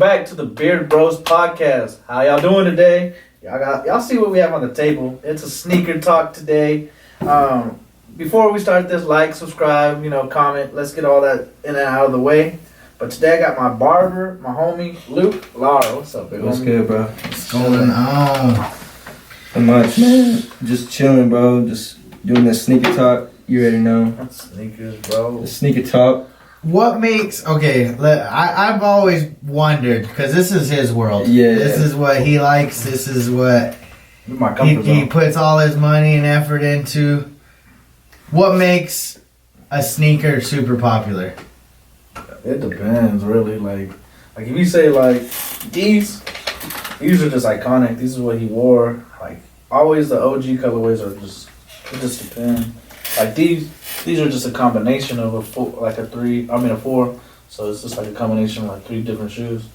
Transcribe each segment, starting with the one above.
back to the Beard Bros podcast. How y'all doing today? Y'all see what we have on the table. It's a sneaker talk today. Before we start this, like, subscribe, comment. Let's get all that in and out of the way. But today I got my barber, my homie, Luke Lara. What's up, big homie? What's good, bro? What's going on? Not much, man. Just chilling, bro. Just doing the sneaker talk. You already know. Sneakers, bro. The sneaker talk. What makes I've always wondered because this is his world. Yeah. This is what he likes. This is what My comfort he zone. puts all his money and effort into. What makes a sneaker super popular? It depends, really. Like if you say these are just iconic. This is what he wore. Like always, the OG colorways are just. It just depends. Like these are just a combination of a four. So it's just like a combination of like three different shoes.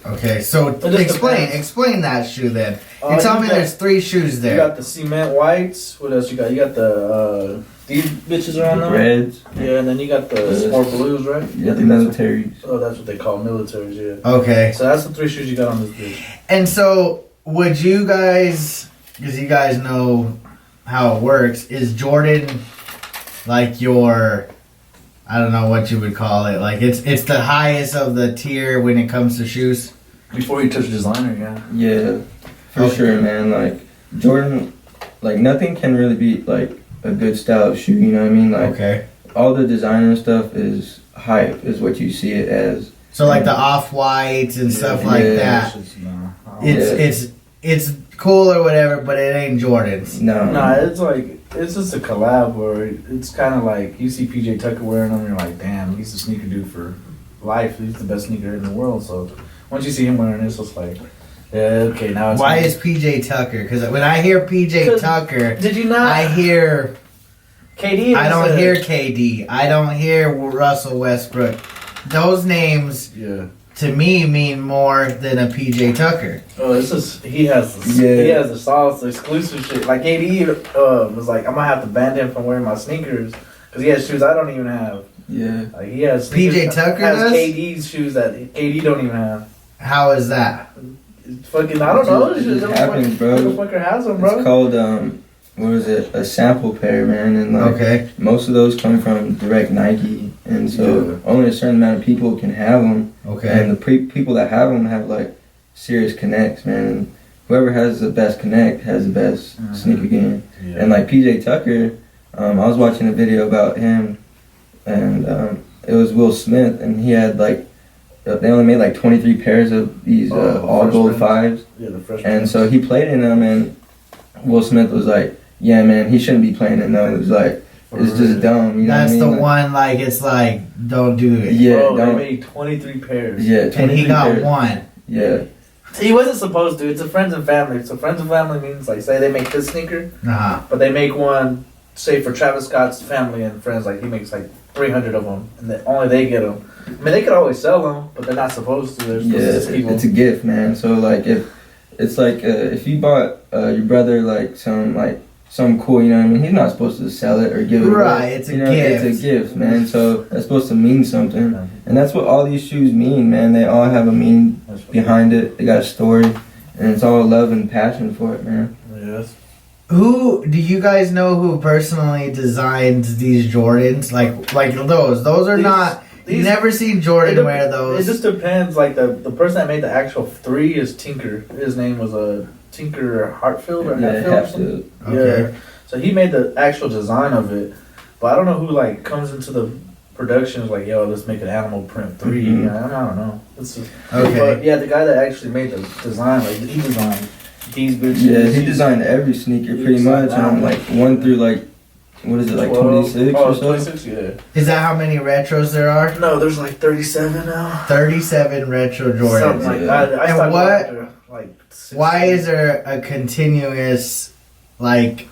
Okay, so explain that shoe then. You tell me there's three shoes there. You got the cement whites. What else you got? You got the these bitches are on there. Reds. Yeah, and then you got the sport blues, right? Yeah, the militaries. Oh, that's what they call militaries. Yeah. Okay. So that's the three shoes you got on this bitch. And so would you guys, because you guys know how it works, is Jordan like your, I don't know what you would call it, like it's the highest of the tier when it comes to shoes? Before you touch designer, yeah. Yeah, for sure, man. Like Jordan, like nothing can really beat like a good style of shoe. You know what I mean? Like Okay. all the designer stuff is hype, is what you see it as. So like the off-whites and stuff like that. It's cool or whatever, but it ain't Jordan's. No. It's just a collab where it's kind of like you see PJ Tucker wearing them, you're like, damn, he's a sneaker dude for life. He's the best sneaker in the world. So once you see him wearing this, it's like, yeah, okay, now it's. Why is PJ Tucker? Because when I hear PJ Tucker, did you not? I hear KD. I don't hear KD. I don't hear Russell Westbrook. Those names, to me, mean more than a PJ Tucker. Oh, it's just he has the sauce, the exclusive shit. Like KD was like, I'm gonna have to ban him from wearing my sneakers because he has shoes I don't even have. Yeah. Like he has PJ Tucker has does? KD's shoes that KD don't even have. How is that? It's fucking, I don't know. It just happens, bro. Motherfucker has them, bro. It's called what is it? A sample pair, man. And like most of those come from direct Nike, and so only a certain amount of people can have them. Okay. And the people that have them have like serious connects, man. And whoever has the best connect has the best sneaker game. Yeah. And like PJ Tucker, I was watching a video about him, and it was Will Smith, and he had like they only made like 23 pairs of these all gold fives. Yeah, the fresh. And so he played in them, and Will Smith was like, "Yeah, man, he shouldn't be playing in those. Like, it's just dumb." You know That's what I mean? the one. Like, it's like, don't do it. Yeah, bro, they made 23 pairs. Yeah, 23 and he got pairs. one. Yeah. He wasn't supposed to. It's a friends and family. So friends and family means like, say they make this sneaker, but they make one, say for Travis Scott's family and friends. Like he makes like 300 of them, and only they get them. I mean, they could always sell them, but they're not supposed to. They're supposed to just keep them. It's a gift, man. So like if you bought your brother like some cool, you know what I mean? He's not supposed to sell it or give it away. Right, it's a gift. It's a gift, man. So that's supposed to mean something, and that's what all these shoes mean, man. They all have a meaning behind it. They got a story, and it's all love and passion for it, man. Yes. Who do you guys know who personally designed these Jordans? Like those? Those are not. You never seen Jordan wear those. It just depends. Like the person that made the actual three is Tinker. His name was Tinker Hartfield or Hatfield. Okay. Yeah. So he made the actual design of it, but I don't know who like comes into the production is like, yo, let's make an animal print 3. Mm-hmm. I don't know. It's just, okay. But yeah, the guy that actually made the design, like he designed these bitches. Yeah, he designed every sneaker pretty much, like 1 through like. What is it, like 26 or so? 26, yeah. Is that how many retros there are? No, there's like 37 now. 37 retro Jordans. Something like that. I and what? After, like, why is there a continuous, like,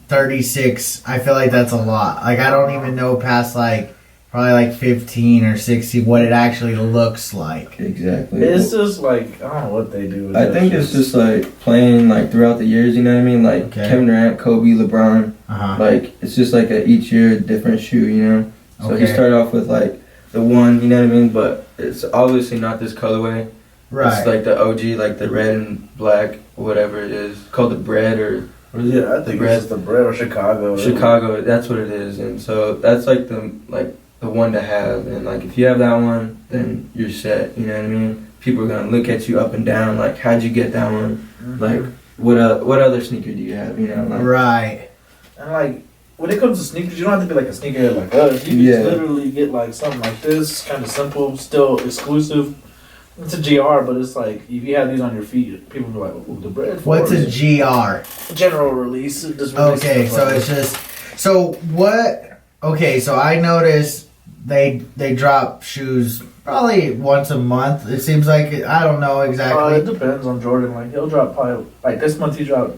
36? I feel like that's a lot. Like, I don't even know past, like, probably like 15 or 16 what it actually looks like. Exactly. It's just like, I don't know what they do with I think it's just like playing like throughout the years, you know what I mean? Like Kevin Durant, Kobe, LeBron. Like it's just like each year a different shoe, you know? So he started off with like the one, you know what I mean? But it's obviously not this colorway. Right. It's like the OG, like the red and black, whatever it is, called the bread or Yeah, I think bread. it's the bread or Chicago. Chicago. That's what it is, and so that's like the one to have. And like if you have that one, then you're set. You know what I mean? People are gonna look at you up and down, like how'd you get that one? Like what other sneaker do you have? You know, like, Right. And like when it comes to sneakers, you don't have to be like a sneakerhead like us. You can Yeah. just literally get like something like this, kind of simple, still exclusive. It's a GR, but it's like if you have these on your feet, people be like, "Ooh, the bread." What's a Force." GR? General release? It just Okay, releases so like- it's just so what? Okay, so I noticed they drop shoes probably once a month. It seems like I don't know It exactly. depends on Jordan. Like he'll drop probably like this month he dropped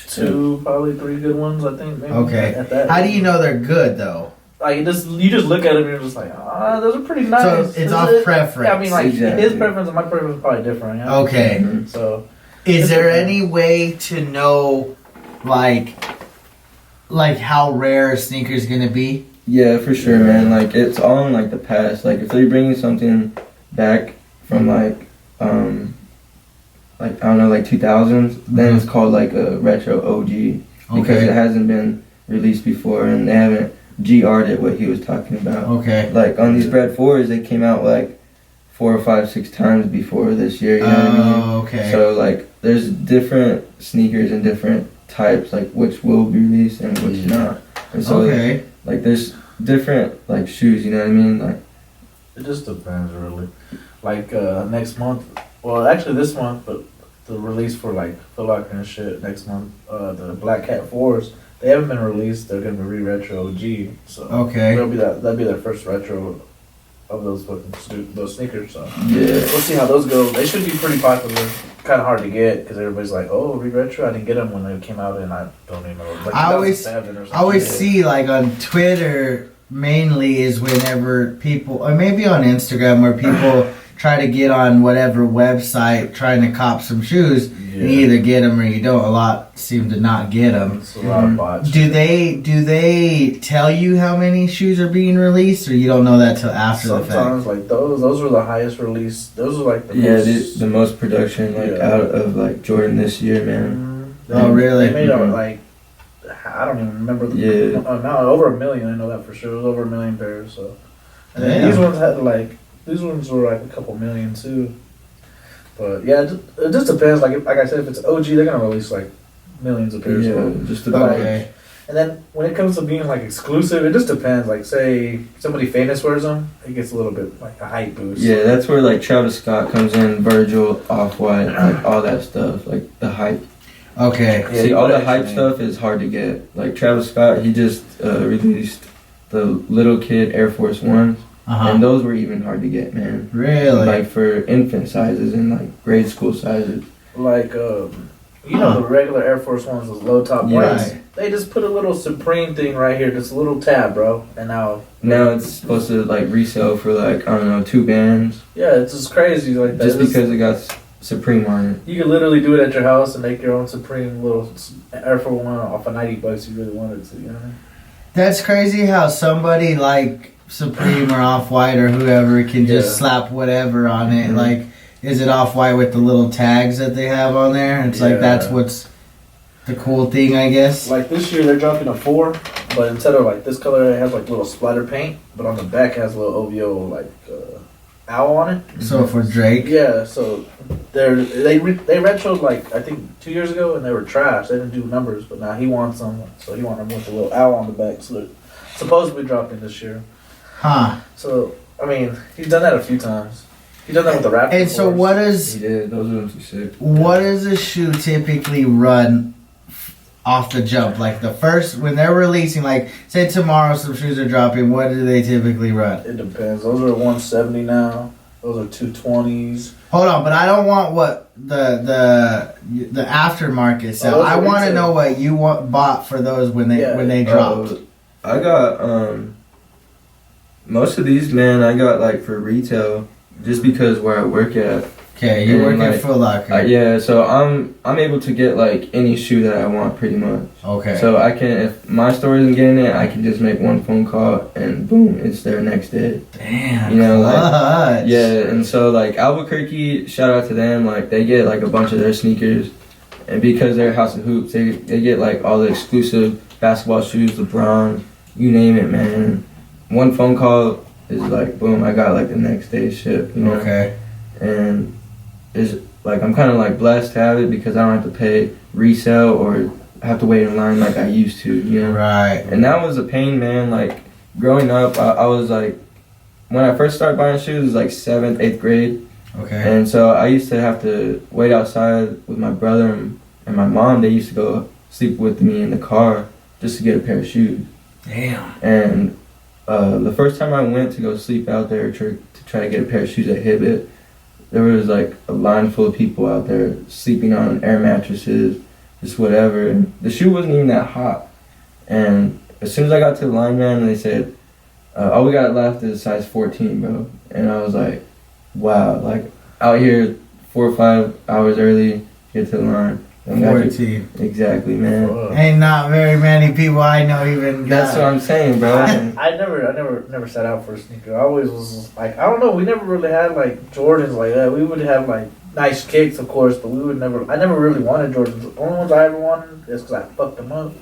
2, probably 3 good ones. I think. Maybe Okay. At that. How do you know they're good though? Like you just look at them and you're just like, those are pretty nice. So it's off preference. Yeah, I mean, like Exactly. his preference and my preference is probably different. You know? Okay. Mhm. So Is It's there okay. any way to know, like how rare a sneaker is gonna be? Yeah, for sure, man. Like it's all in like the past. Like if they're bringing something back from like I don't know, like 2000s, then it's called like a retro OG because it Okay. hasn't been released before and they haven't GR'd it what he was talking about. Okay. Like on these Bread 4s, they came out like 4 or 5, 6 times before this year. You know what I mean? Oh, okay. So like there's different sneakers and different types, like which will be released and which not. And so Okay. like there's different like shoes, you know what I mean? Like it just depends really. Like next month, well actually this month, but the release for like Foot Locker and shit next month, the Black Cat 4s, they haven't been released. They're gonna be retro OG. So Okay. that'll be their first retro of those those sneakers. So yeah. we'll see how those go. They should be pretty popular. Kind of hard to get because everybody's like, "Oh, retro." I didn't get them when they came out, and I don't even know. Like I always- 2007 or something. I always Yeah. see like on Twitter mainly is whenever people, or maybe on Instagram where people try to get on whatever website trying to cop some shoes. Yeah. You either get them or you don't. A lot seem to not get them. It's a lot of bots. Do they tell you how many shoes are being released, or you don't know that till after the fact? Sometimes like those were the highest release. Those are like the Yeah, most. the most production like Yeah. out of like Jordan this year, man. Oh, really? They made Mhm. like I don't even remember the Yeah. amount. Over 1 million. I know that for sure. It was over 1 million pairs. So and then Damn. these ones had like these ones were like a couple million too. But yeah, it just depends. Like I said, if it's OG, they're gonna release like millions of pairs. Yeah, So. just about. Okay. And then when it comes to being like exclusive, it just depends. Like say somebody famous wears them, it gets a little bit like a hype boost. Yeah, that's where like Travis Scott comes in, Virgil, Off-White, like all that stuff, like the hype. Okay. Yeah, See, you all the gotta hype actually- stuff is hard to get. Like Travis Scott, he just released the Little Kid Air Force Ones, Uh-huh. and those were even hard to get, man. Really? Like for infant sizes and like grade school sizes. Like you know the regular Air Force Ones, those low top Yeah. whites. Right. They just put a little Supreme thing right here, just a little tab, bro. And now Now it's supposed to like resell for like I don't know 2 bands yeah, it's just crazy like that. just It's- because it got Supreme on it. you could literally do it at your house and make your own Supreme little Air Force One off of $90 if you really wanted to. You know what I mean? That's crazy how somebody like Supreme or Off-White or whoever can just Yeah. slap whatever on it. Mhm. Like, is it Off-White with the little tags that they have on there? It's like that's Yeah. what's the cool thing, I guess. Like this year they're dropping a 4, but instead of like this color, it has like little splatter paint, but on the back it has a little OVO like owl on it. So for Drake, Yeah, so they retroed like I think 2 years ago and they were trash. They didn't do numbers, but now he wants them, so he wants them with a little owl on the back. So they're supposed to be dropping this year. huh? So I mean, he's done that a few times. He's done that with the Raptors. And so before. what is He did. Those ones were sick. what does a shoe typically run off the jump? Like the first when they're releasing, like say tomorrow some shoes are dropping. What do they typically run? It depends. Those are 170 now. Those are 220s. Hold on, but I don't want what the aftermarket sell. those I are want to retail. know what you bought for those when they dropped. I got most of these, man. I got like for retail, just because where I work at. Okay, you And, work like, at Foot Locker. Yeah, so I'm able to get like any shoe that I want pretty much. Okay. So I can, if my store isn't getting it, I can just make one phone call and boom, it's there next day. Damn. You know, like, clutch. yeah, and so like Albuquerque, shout out to them. Like they get like a bunch of their sneakers, and because they're House of Hoops, they get like all the exclusive basketball shoes, LeBron, you name it, man. One phone call is like boom, I got like the next day ship. You know. Okay. And it's like I'm kind of like blessed to have it because I don't have to pay resale or have to wait in line like I used to, you know. Right. And that was a pain, man. Like growing up, I was like, when I first started buying shoes, it was like 7th, 8th grade, Okay. and so I used to have to wait outside with my brother and my mom. They used to go sleep with me in the car just to get a pair of shoes. Damn. And the first time I went to go sleep out there to try to get a pair of shoes at Hibbett, there was like a line full of people out there sleeping on air mattresses, just whatever. And the shoe wasn't even that hot. And as soon as I got to the line, man, they said, all we got left is size 14, bro. And I was like, wow, like out here 4 or 5 hours early, get to the line. And got you- 14. Exactly, man. Fuck. Ain't not very many people I know even That's got what I'm saying, bro. I never set out for a sneaker. I always was like, I don't know. We never really had like Jordans like that. We would have like nice kicks, of course, but we would never. I never really wanted Jordans. The only ones I ever wanted is because I fucked them up.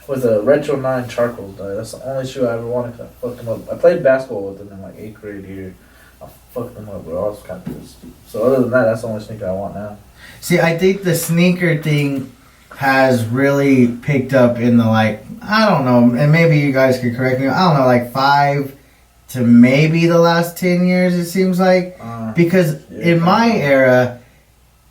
Was a Retro 9 charcoals. Dog. That's the only shoe I ever wanted because I fucked them up. I played basketball with them in like 8th grade here. I fucked them up, bro. I was kind of pissed. So other than that, that's the only sneaker I want now. See, I think the sneaker thing has really picked up in the like, I don't know, and maybe you guys could correct me. I don't know, like 5 to maybe the last 10 years, it seems like. Because in my era,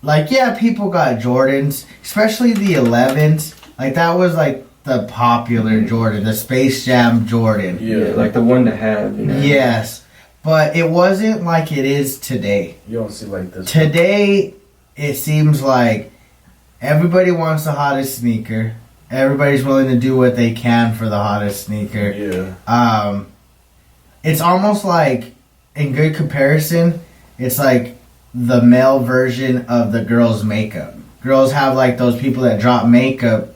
like, yeah, people got Jordans, especially the 11s. Like, that was like the popular Jordan, the Space Jam Jordan. Yeah, like the one to have, you know. Yes, but it wasn't like it is today. You don't see like this. Today, it seems like everybody wants the hottest sneaker. Everybody's willing to do what they can for the hottest sneaker. Yeah. It's almost like, in good comparison, it's like the male version of the girls' makeup. Girls have like those people that drop makeup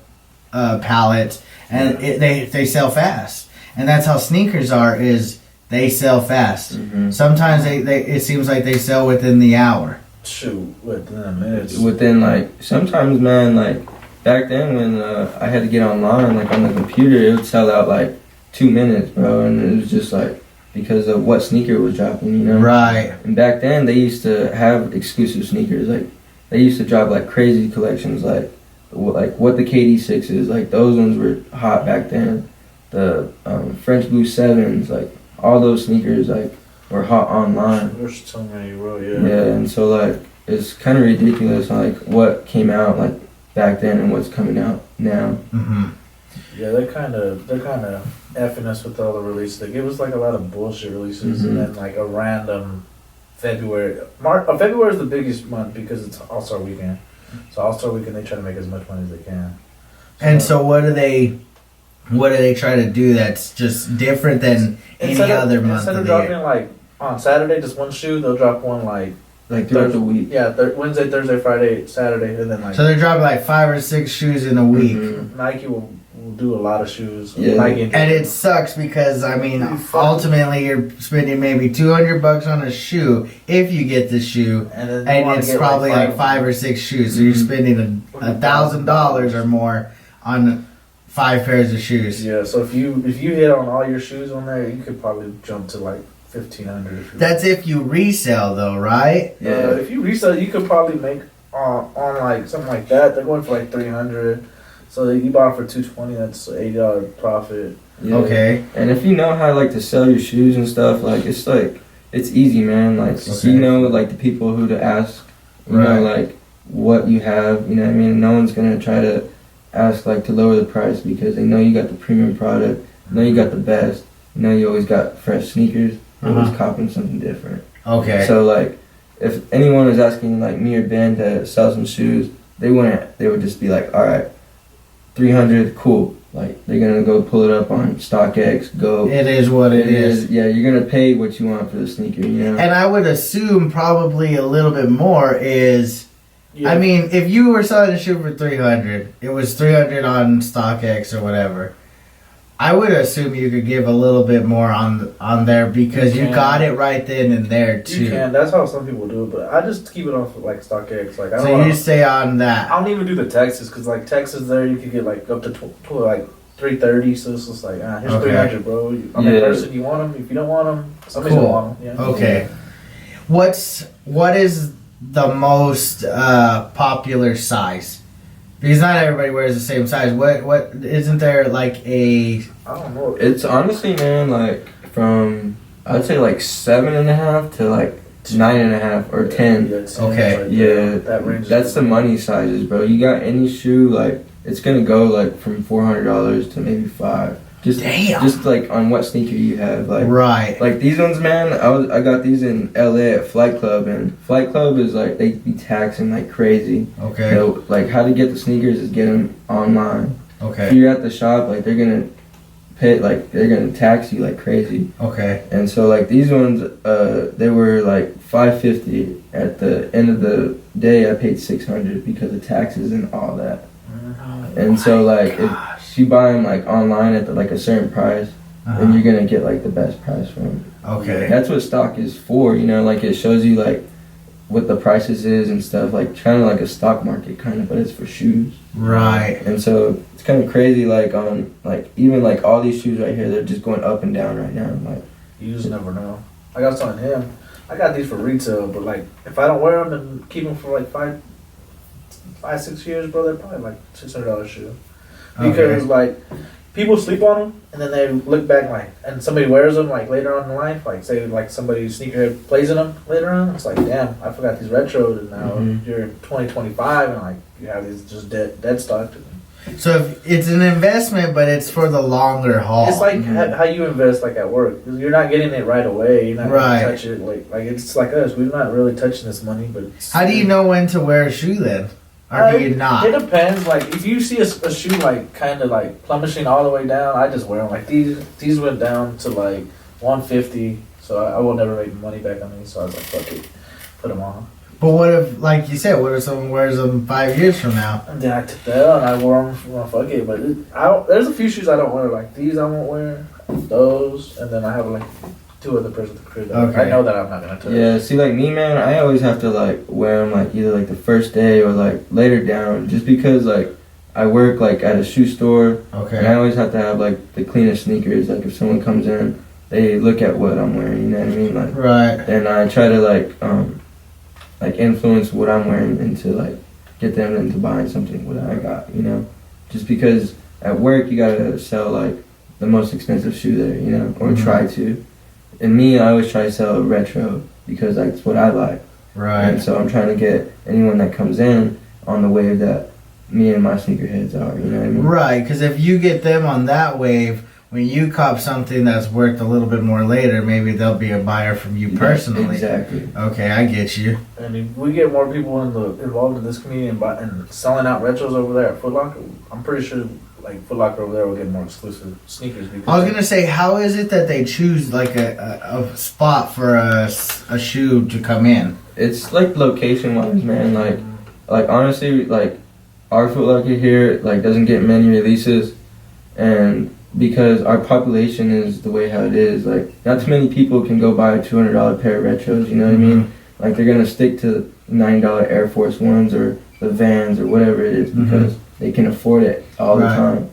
palettes, and they sell fast. And that's how sneakers are, is they sell fast. Mm-hmm. Sometimes they it seems like they sell within the hour. Shoot, within a minute. Within like sometimes, man, like back then when I had to get online, like on the computer, it would sell out like 2 minutes, bro, and it was just like because of what sneaker was dropping, you know. Right. And back then they used to have exclusive sneakers, like they used to drop like crazy collections, like what the KD6 is, like those ones were hot back then. The French Blue 7s, like all those sneakers, like were hot online. There's so many, bro. Yeah, and so like it's kind of ridiculous, like what came out like back then and what's coming out now. Mm-hmm. Yeah, they're kind of effing us with all the releases. They give us like a lot of bullshit releases, Mhm. and then like a random February. February is the biggest month because it's All Star Weekend. So All Star Weekend, they try to make as much money as they can. And so what do they try to do that's just different than any other month Instead of of the year? dropping like on Saturday just one shoe, they'll drop one like Like throughout the week. yeah, Wednesday, Thursday, Friday, Saturday, and then like So they're dropping like 5 or 6 shoes in a week. Mhm. Nike will do a lot of shoes. Yeah. Nike And it sucks because, I mean, You fuck- ultimately you're spending maybe $200 on a shoe if you get the shoe, and then you and wanna it's get, probably like 5 or 6 shoes. So you're Mhm. spending $1,000 or more on 5 pairs of shoes. Yeah, so if you hit on all your shoes on there, you could probably jump to like 1,500. That's if you resell, though, right? Yeah. If you resell, you could probably make on like something like that. They're going for like 300. So you bought it for 220. That's $80 profit. Yeah. Okay. And if you know how like to sell your shoes and stuff, like it's easy, man. Like Okay. you know like the people who to ask, you know Right. like what you have. You know what I mean? No one's gonna try to ask like to lower the price because they know you got the premium product. Know you got the best. You know you always got fresh sneakers. You're always Uh-huh. copying something different. Okay. So like, if anyone was asking like me or Ben to sell some shoes, they would just be like, all right, 300, cool. Like they're gonna go pull it up on StockX, go. It is what it is. Yeah, you're gonna pay what you want for the sneaker, you know. And I would assume probably a little bit more is. Yeah. I mean, if you were selling a shoe for 300, it was 300 on StockX or whatever. I would assume you could give a little bit more on there because you can. got it right then and there too. You can. That's how some people do it, but I just keep it off of like StockX. Like I don't. So wanna, you stay on that. I don't even do the Texas because like Texas there you could get like up to like 330. So it's just like here's Okay. 300, bro. I'm in Yeah. person. You want them? If you don't want them, somebody's Cool. gonna want them. Yeah. Okay. What is the most popular size? Because not everybody wears the same size. What isn't there like a I don't know. It's honestly, man, like from I'd say like 7.5 to like 9.5 or 10. Yeah, it's Okay. right Yeah, there. That range. that's the money sizes, bro. You got any shoe, like it's gonna go like from $400 to maybe $5. Damn. Just like on what sneaker you have, right? like these ones, man. I got these in LA at Flight Club, and Flight Club is like they be taxing like crazy. Okay. So like how to get the sneakers is get them online. If Okay. you're at the shop, like they're gonna pay, like they're gonna tax you like crazy. Okay. And so like these ones, they were like $550. At the end of the day, I paid $600 because of taxes and all that. And so like if you buy them like online at like a certain price, then you're gonna get like the best price from them. Okay. That's what stock is for, you know. Like it shows you like what the prices is and stuff, like kind of like a stock market kind of, but it's for shoes. Right. And so it's kind of crazy, like on like even like all these shoes right here, they're just going up and down right now. Like You just never know. Like I was telling him, I got these for retail, but like if I don't wear them and keep them for like 5-6 years, bro, they're probably like $600 shoe. Because Okay. like people sleep on them and then they look back like, and somebody wears them like later on in life, like say like somebody sneakerhead plays in them later on. It's like, damn, I forgot these retros, and now Mhm. you're in 2025 and like you have these just dead stock. So if it's an investment, but it's for the longer haul. It's like Mhm. how you invest like at work. You're not getting it right away. You're not Right. gonna touch it like it's like us. We're not really touching this money, but it's, How do you know when to wear a shoe then, or do you It not? depends. Like if you see a shoe like kind of like plummeting all the way down, I just wear them. Like these went down to like 150, so I will never make money back on these. So I was like, fuck it, put them on. But what if, like you said, what if someone wears them 5 years from now? And then I took that out and I wore them. Well, fuck it, but there's a few shoes I don't wear. Like these, I won't wear those, and then I have like 2 other pairs of the crib that Okay. I know that I'm not gonna touch. yeah, see like me, man, I always have to like wear them like either like the first day or like later down, just because like I work like at a shoe store, and I Okay. always have to have like the cleanest sneakers. Like if someone comes in, they look at what I'm wearing, you know what I mean? Like, Right. and I try to like influence what I'm wearing into like get them into buying something what I got, you know, just because at work you gotta sell like the most expensive shoe there, you know, or Mhm. try to. And me, I always try to sell retro because that's what I like. And Right. so I'm trying to get anyone that comes in on the wave that me and my sneakerheads are, you know what I mean? Right. Because if you get them on that wave, when you cop something that's worth a little bit more later, maybe they'll be a buyer from you personally. Exactly. Okay, I get you. And if we get more people involved in this community and selling out retros over there at Foot Locker, I'm pretty sure like Foot Locker over there will get more exclusive sneakers. Because I was gonna say, how is it that they choose like a spot for a shoe to come in? It's like location wise, man. Like honestly, like our Foot Locker here like doesn't get many releases, and because our population is the way how it is, like not too many people can go buy a $200 pair of retros. You know what I mean? Like they're gonna stick to $9 Air Force Ones or the Vans or whatever it is because they can afford it all the Right. time.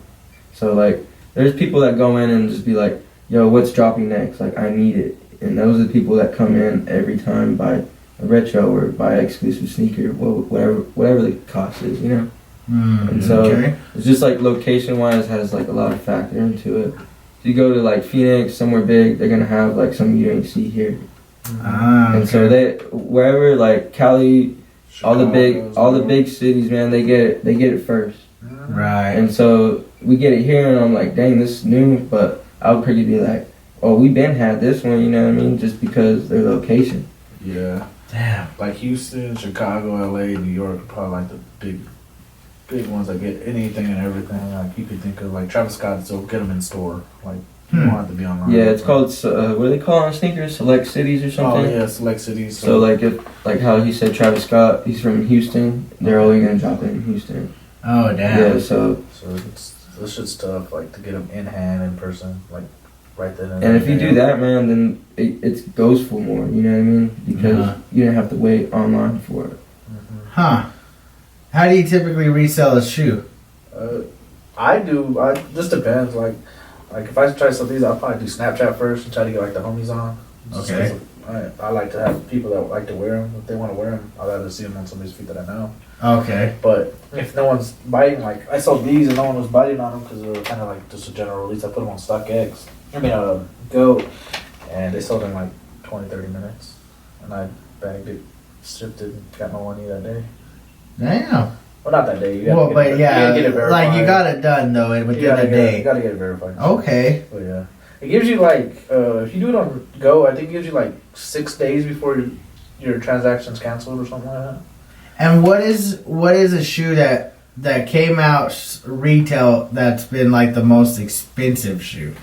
So like, there's people that go in and just be like, "Yo, what's dropping next? Like I need it," and those are the people that come in every time buy a retro or buy an exclusive sneaker, whatever the cost is, you know. And so okay. it's just like location wise has like a lot of factor into it. If you go to like Phoenix, somewhere big, they're gonna have like some you don't see here. Ah, And so okay. they wherever like Cali, all the big cities, man, they get it first. Right. And so we get it here, and I'm like, dang, this is new. But I'll pretty be like, oh, we been had this one, you know what I mean? Just because their location. Yeah. Damn. Like Houston, Chicago, LA, New York are probably like the big big ones that get anything and everything. Like you could think of, like Travis Scott, so get them in store. Like you don't have to be online. Yeah, it's called what do they call it on sneakers? Select cities or something. Oh yeah, select cities. So like like how he said Travis Scott, he's from Houston. They're only gonna drop it in Houston. Oh damn. Yeah, so this shit's tough. Like to get them in hand, in person, like right then. and if you do that, man, then it goes for more. You know what I mean? Because you don't have to wait online for it. Huh. How do you typically resell a shoe? I do. I just depends. Like if I try some of these, I'll probably do Snapchat first and try to get like the homies on. Just Okay. 'cause I like to have people that like to wear them. If they want to wear them, I'd rather see them on somebody's feet that I know. Okay. But if no one's biting, like I sold these and no one was biting on them because they were kind of like just a general release. I put them on StockX. Go, and they sold in like 20, 30 minutes, and I bagged it, shipped it, and got my money that day. Damn. Well, not that day. You gotta Well, get but it, yeah, you gotta get it verified. like you got it done though within You gotta a get it- You day. gotta get it verified. Okay. But yeah, it gives you like if you do it on Go, I think it gives you like 6 days before your transaction's canceled or something like that. And what is a shoe that came out retail that's been like the most expensive shoe?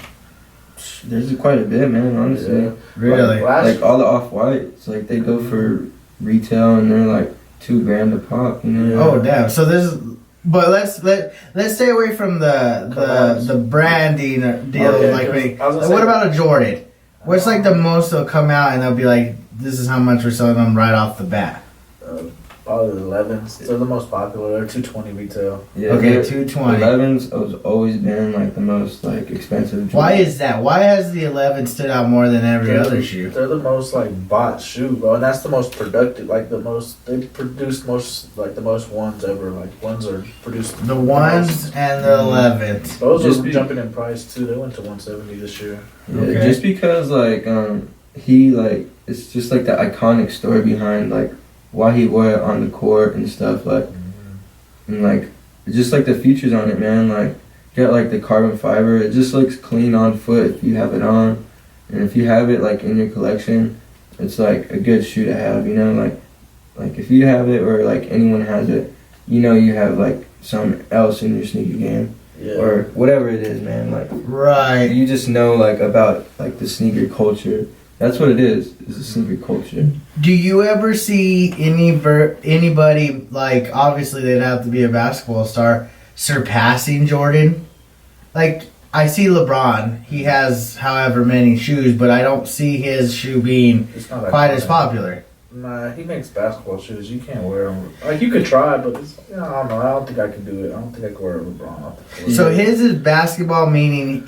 There's quite a bit, man. Honestly, Yeah. Really? like all the off-whites, like they go for retail and they're like $2,000 a pop. You know? Oh damn! So this, but let's stay away from the Collabs. branding deal. Okay, like, 'cause wait, I was gonna what say- about a Jordan? What's like the most they'll come out and they'll be like, this is how much we're selling them right off the bat. Probably the 11s. They're the most popular. They're 220 retail. Yeah, Okay, the 220. 11s has always been like the most like expensive. Why is that? Why has the 11 stood out more than every other shoe? They're the most like bought shoe, bro, and that's the most productive. Like the most, they produce most like the most ones ever. Like ones are produced. The ones and the 11th. Those Just are be- jumping in price too. They went to 170 this year. Yeah, Okay. just because like he like it's just like the iconic story behind like why he wore it on the court and stuff like and like just like the features on it, man. Like got like the carbon fiber. It just looks clean on foot if you have it on, and if you have it like in your collection, it's like a good shoe to have. You know, like if you have it or like anyone has it, you know you have like something else in your sneaker game Yeah. or whatever it is, man. Like. Right. You just know like about like the sneaker culture. That's what it is the sneaker culture. Do you ever see anybody, like, obviously they'd have to be a basketball star, surpassing Jordan? Like, I see LeBron. He has however many shoes, but I don't see his shoe being It's not that quite as common. popular. Nah, he makes basketball shoes. You can't wear them. Like you could try, but it's, I don't know. I don't think I can do it. I don't think I could wear a LeBron off the court. So his is basketball, meaning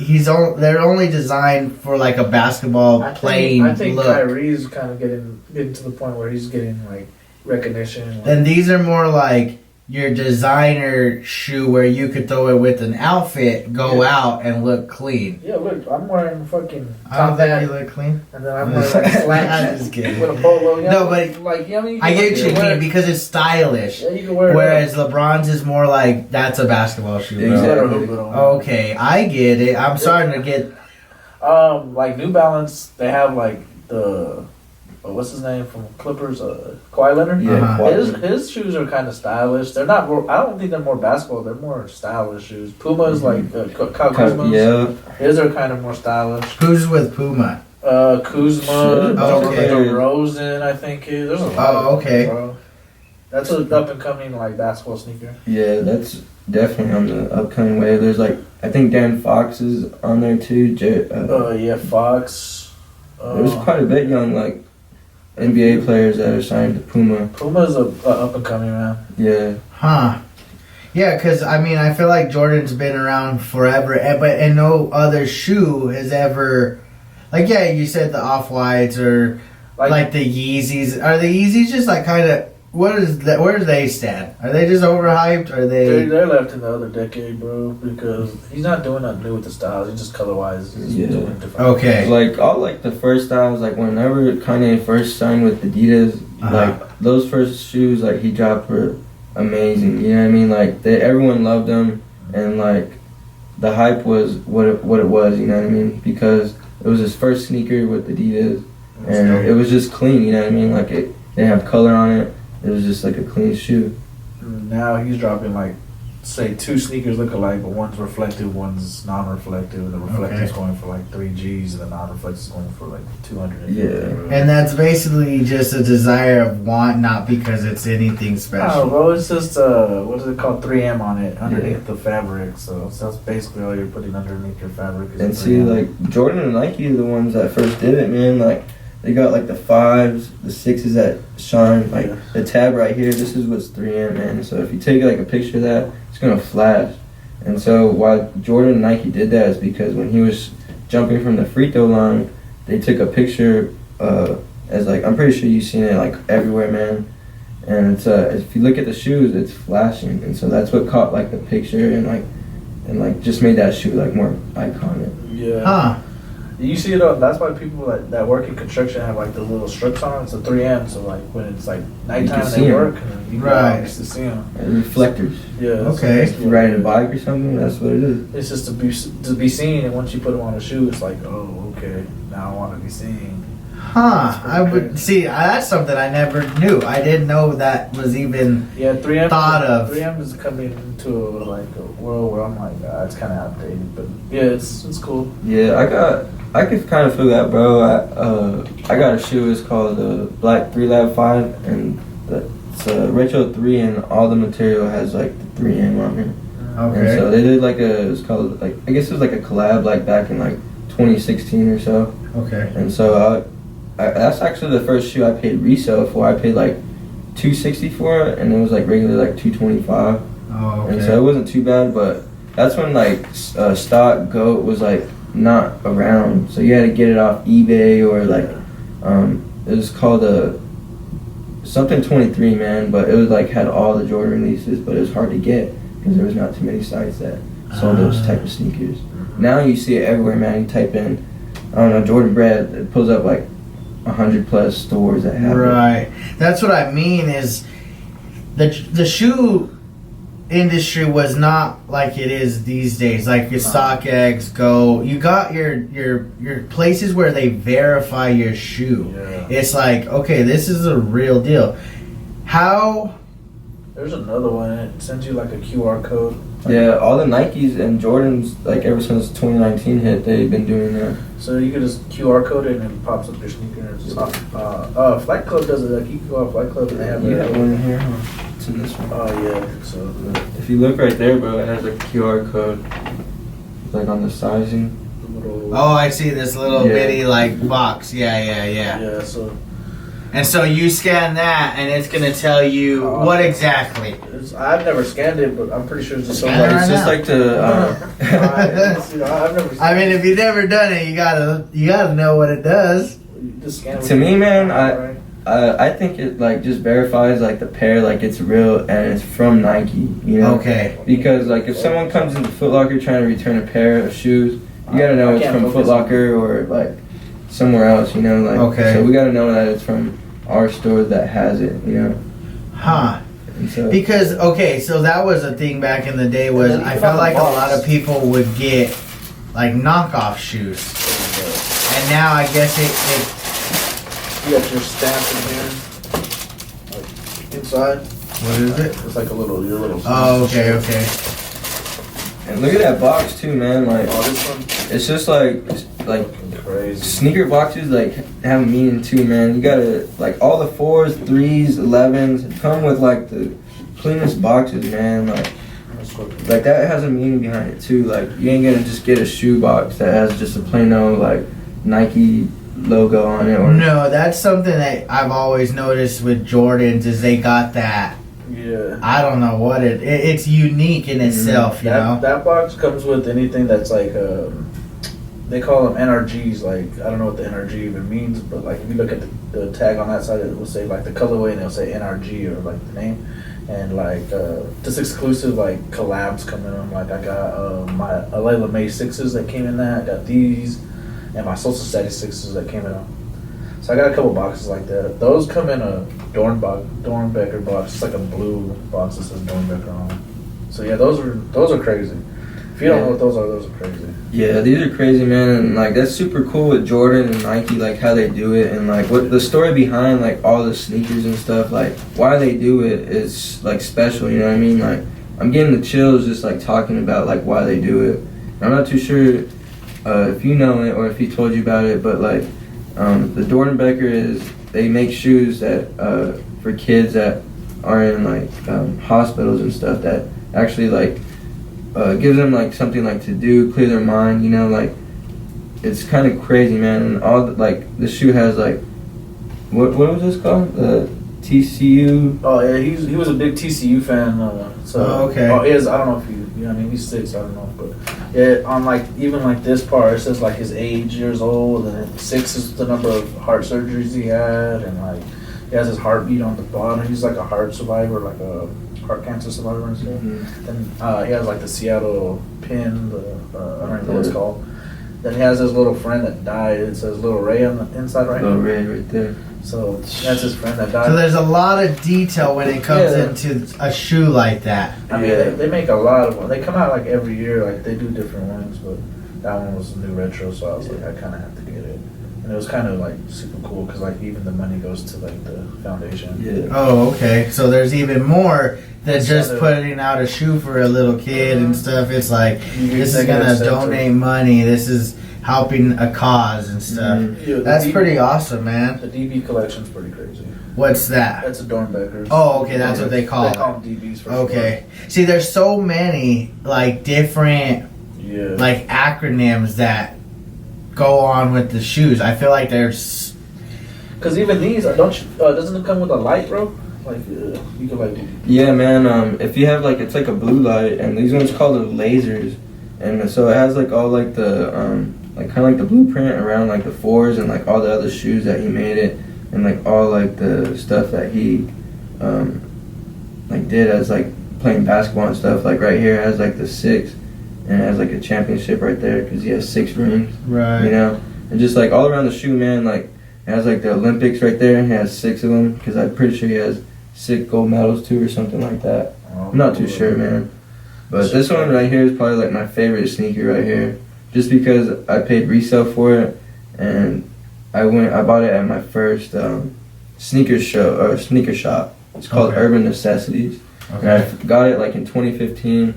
they're only designed for like a basketball playing I think look. Kyrie's kind of getting to the point where he's getting like recognition. Like, And these are more like your designer shoe where you could throw it with an outfit, go Yeah. out and look clean. yeah, look, I'm wearing fucking I don't top think hat, you look clean. and then I'm wearing like slack I'm shoes just kidding. with a polo. You No, know? but like, you know what I mean? I get what you wear mean it. because it's stylish. Yeah, you can wear it. Whereas LeBron's is more like that's a basketball shoe. bro. Exactly. Okay, I get it. I'm starting to get. Like New Balance, they have like the what's his name from Clippers, Kawhi Leonard. Yeah, Uh-huh. quite- His shoes are kind of stylish. They're not. More, I don't think they're more basketball. They're more stylish shoes. Puma's like Kyle Kuzma's. yeah. His are kind of more stylish. Who's with Puma? Kuzma, Shit. Okay. DeRozan, I think. There's a lot. Oh, of them, okay. bro. That's an up and coming like basketball sneaker. Yeah, that's definitely on the upcoming wave. There's like I think Dan Fox is on there too. Yeah, Fox. There's quite a bit young like NBA players that are signed to Puma. Puma's a up and coming man. Yeah, Huh. Yeah, because I mean, I feel like Jordan's been around forever, and no other shoe has ever. Like, yeah, you said the Off Whites or like the Yeezys. Are the Yeezys just like kind of. What is that? Where do they stand? Are they just overhyped? Are they? They're left in the other decade, bro, because he's not doing nothing new with the styles. He just color wise is Yeah. doing different. Okay. like all like the first styles, like whenever Kanye first signed with Adidas, Uh-huh. like those first shoes like he dropped were amazing. You know what I mean? Like everyone loved them, and like the hype was what it was. You know what I mean? Because it was his first sneaker with Adidas, and it was just clean. You know what I mean? Like it didn't have color on it. It was just like a clean shoe. Now he's dropping like say two sneakers look alike, but one's reflective, one's non-reflective. And the reflective is Okay. going for like 3 G's, and the non-reflective is going for like 200. Yeah. And that's basically just a desire of want, not because it's anything No, special. bro, it's just what is it called? 3M on it underneath the fabric. So that's basically all you're putting underneath your fabric. Is And a see, 3M. like Jordan and Nike are the ones that first did it, man. Like they got like the 5s, the 6s that shine. Like Yeah. the tab right here, this is what's 3M, man. So if you take like a picture of that, it's gonna flash. And so why Jordan and Nike did that is because when he was jumping from the free throw line, they took a picture as like, I'm pretty sure you've seen it like everywhere, man. And it's if you look at the shoes, it's flashing, and so that's what caught like the picture and just made that shoe like more iconic. Yeah. Huh. You see it all. That's why people that work in construction have like the little strips on. It's a 3M. So like when it's like nighttime and see they 'em. work, you can Right. obviously see them. Reflectors. Yeah. that's Okay. basically If you're what riding a it is. bike or something, that's what it is. It's just to be seen, and once you put them on a shoe, it's like, oh, okay, now I want to be seen. Huh. I would see. That's something I never knew. I didn't know that was even. Yeah, 3M. Thought of. 3M is coming into like a world where I'm like, it's kind of outdated, but yeah, it's cool. Yeah, I could kind of feel that, bro. I got a shoe. It's called the Black 3 Lab 5, and it's Retro 3, and all the material has like the 3M on it. And Okay. so they did like it's called like, I guess it was like a collab like back in like 2016 or so. Okay. And so that's actually the first shoe I paid resale for. I paid like $260 for it, and it was like regular like $225. Oh, And so okay. it wasn't too bad, but that's when like stock GOAT was like not around, so you had to get it off eBay or like it was called a something 23, man, but it was like had all the Jordan releases, but it was hard to get because there was not too many sites that sold those type of sneakers. Now you see it everywhere, man. You type in, I don't know, Jordan Brand, it pulls up like 100 plus stores that have it. Right. That's what I mean is the shoe industry was not like it is these days. Like your StockX, Go, you got your places where they verify your shoe. Yeah. It's like, okay, this is a real deal. How? There's another one. It sends you like a QR code. Yeah, all the Nikes and Jordans, like ever since 2019 hit, they've been doing that. So you can just QR code it and it pops up your sneaker. And it's Flight Club does it. Like you can go on Flight Club and they have You that. have one in here? Huh? It's in this one. Oh yeah. So If you look right there, bro, it has a QR code. It's like on the sizing. the little. Oh, I see this little Yeah. bitty like box. Yeah. Yeah. So And so you scan that, and it's gonna tell you what exactly. I've never scanned it, but I'm pretty sure it's just Scan something. it It's right just now. like to. I've never. I mean, if you've never done it, you gotta know what it does. Just scan it To me, man, Right. I think it like just verifies like the pair, like it's real and it's from Nike, you know? Okay. Because like if someone comes into Foot Locker trying to return a pair of shoes, you gotta know I it's can't from focus Foot Locker or like somewhere else, you know? Like, Okay. So we gotta know that it's from our store that has it, you know? Huh. And so, Because okay, so that was a thing back in the day. Was And then you I put felt on the like a box. lot of people would get like knockoff shoes, and now I guess it You got your stamp in here, like inside. what is it? It's like your little. Oh, okay. and look at that box too, man. Like, Oh, this one. it's just like Crazy. sneaker boxes like have a meaning too, man. You gotta like all the 4s, 3s, 11s come with like the cleanest boxes, man. Like that has a meaning behind it too. Like you ain't gonna just get a shoe box that has just a plain old like Nike logo on it. Or No, that's something that I've always noticed with Jordans is they got that. Yeah. I don't know what it's unique in itself, you know. That box comes with anything that's like they call them NRGs. Like I don't know what the NRG even means, but like if you look at the tag on that side, it will say like the colorway and it'll say NRG or like the name. And like just exclusive like collabs come in them. Like I got my Alayla May 6s that came in that. I got these and my Social Status 6s that came in them. So I got a couple boxes like that. Those come in a Dornbecker box. It's like a blue box that says Dornbecker on it. So yeah, those are crazy. If you don't know what those are crazy. yeah, these are crazy, man. And like that's super cool with Jordan and Nike, like how they do it and like what the story behind like all the sneakers and stuff. Like why they do it is like special. You know what I mean? Like I'm getting the chills just like talking about like why they do it. I'm not too sure if you know it or if he told you about it, but like the Dornbecker is they make shoes that for kids that are in like hospitals and stuff that actually like gives them like something like to do, clear their mind, you know, like it's kind of crazy, man. And all like the shoe has like what was this called? The TCU. Oh yeah, he was a big TCU fan. Okay. Oh, he is. I don't know if you. I mean, he's 6. I don't know, but yeah, on like even like this part, it says like his age, years old, and 6 is the number of heart surgeries he had, and like he has his heartbeat on the bottom. He's like a heart survivor, like a heart cancer survivor and stuff. Mm-hmm. And he has like the Seattle pin. I don't know what it's called. Then he has his little friend that died. It says Little Ray on the inside right Little now. Ray right there. So that's his friend that died. So there's a lot of detail when it comes Yeah. into a shoe like that. I mean, they make a lot of them. They come out like every year. Like they do different ones, but that one was a new retro, so I was like, I kind of have to get it. And it was kind of like super cool because like even the money goes to like the foundation. Yeah. Oh, okay. So there's even more than just Instead of- putting out a shoe for a little kid and stuff. It's like this is Executive gonna center. donate money. This is helping a cause and stuff. Mhm. Yeah, the That's DB pretty awesome, man. The DB collection's pretty crazy. What's that? That's a Dornbecker. Oh, okay, that's what they call They it. call them DBs for Okay. See, there's so many like different sure. Yeah. like acronyms that go on with the shoes. I feel like there's Because even these, don't you? Doesn't it come with a light, bro? Like you can like. Yeah, man. If you have like it's like a blue light, and these ones called the lasers, and so it has like all like the like kind of like the blueprint around like the 4s and like all the other shoes that he made it, and like all like the stuff that he like did as like playing basketball and stuff. Like right here it has like the 6, and it has like a championship right there because he has 6 rings. right. You know, and just like all around the shoe, man. Like it has like the Olympics right there. He has 6 of them because I'm pretty sure he has 6 gold medals too or something like that. I'm not too sure, man. But this one right here is probably like my favorite sneaker right here, just because I paid resale for it, and I bought it at my first sneaker shop. It's called Okay. Urban Necessities. And I got it like in 2015,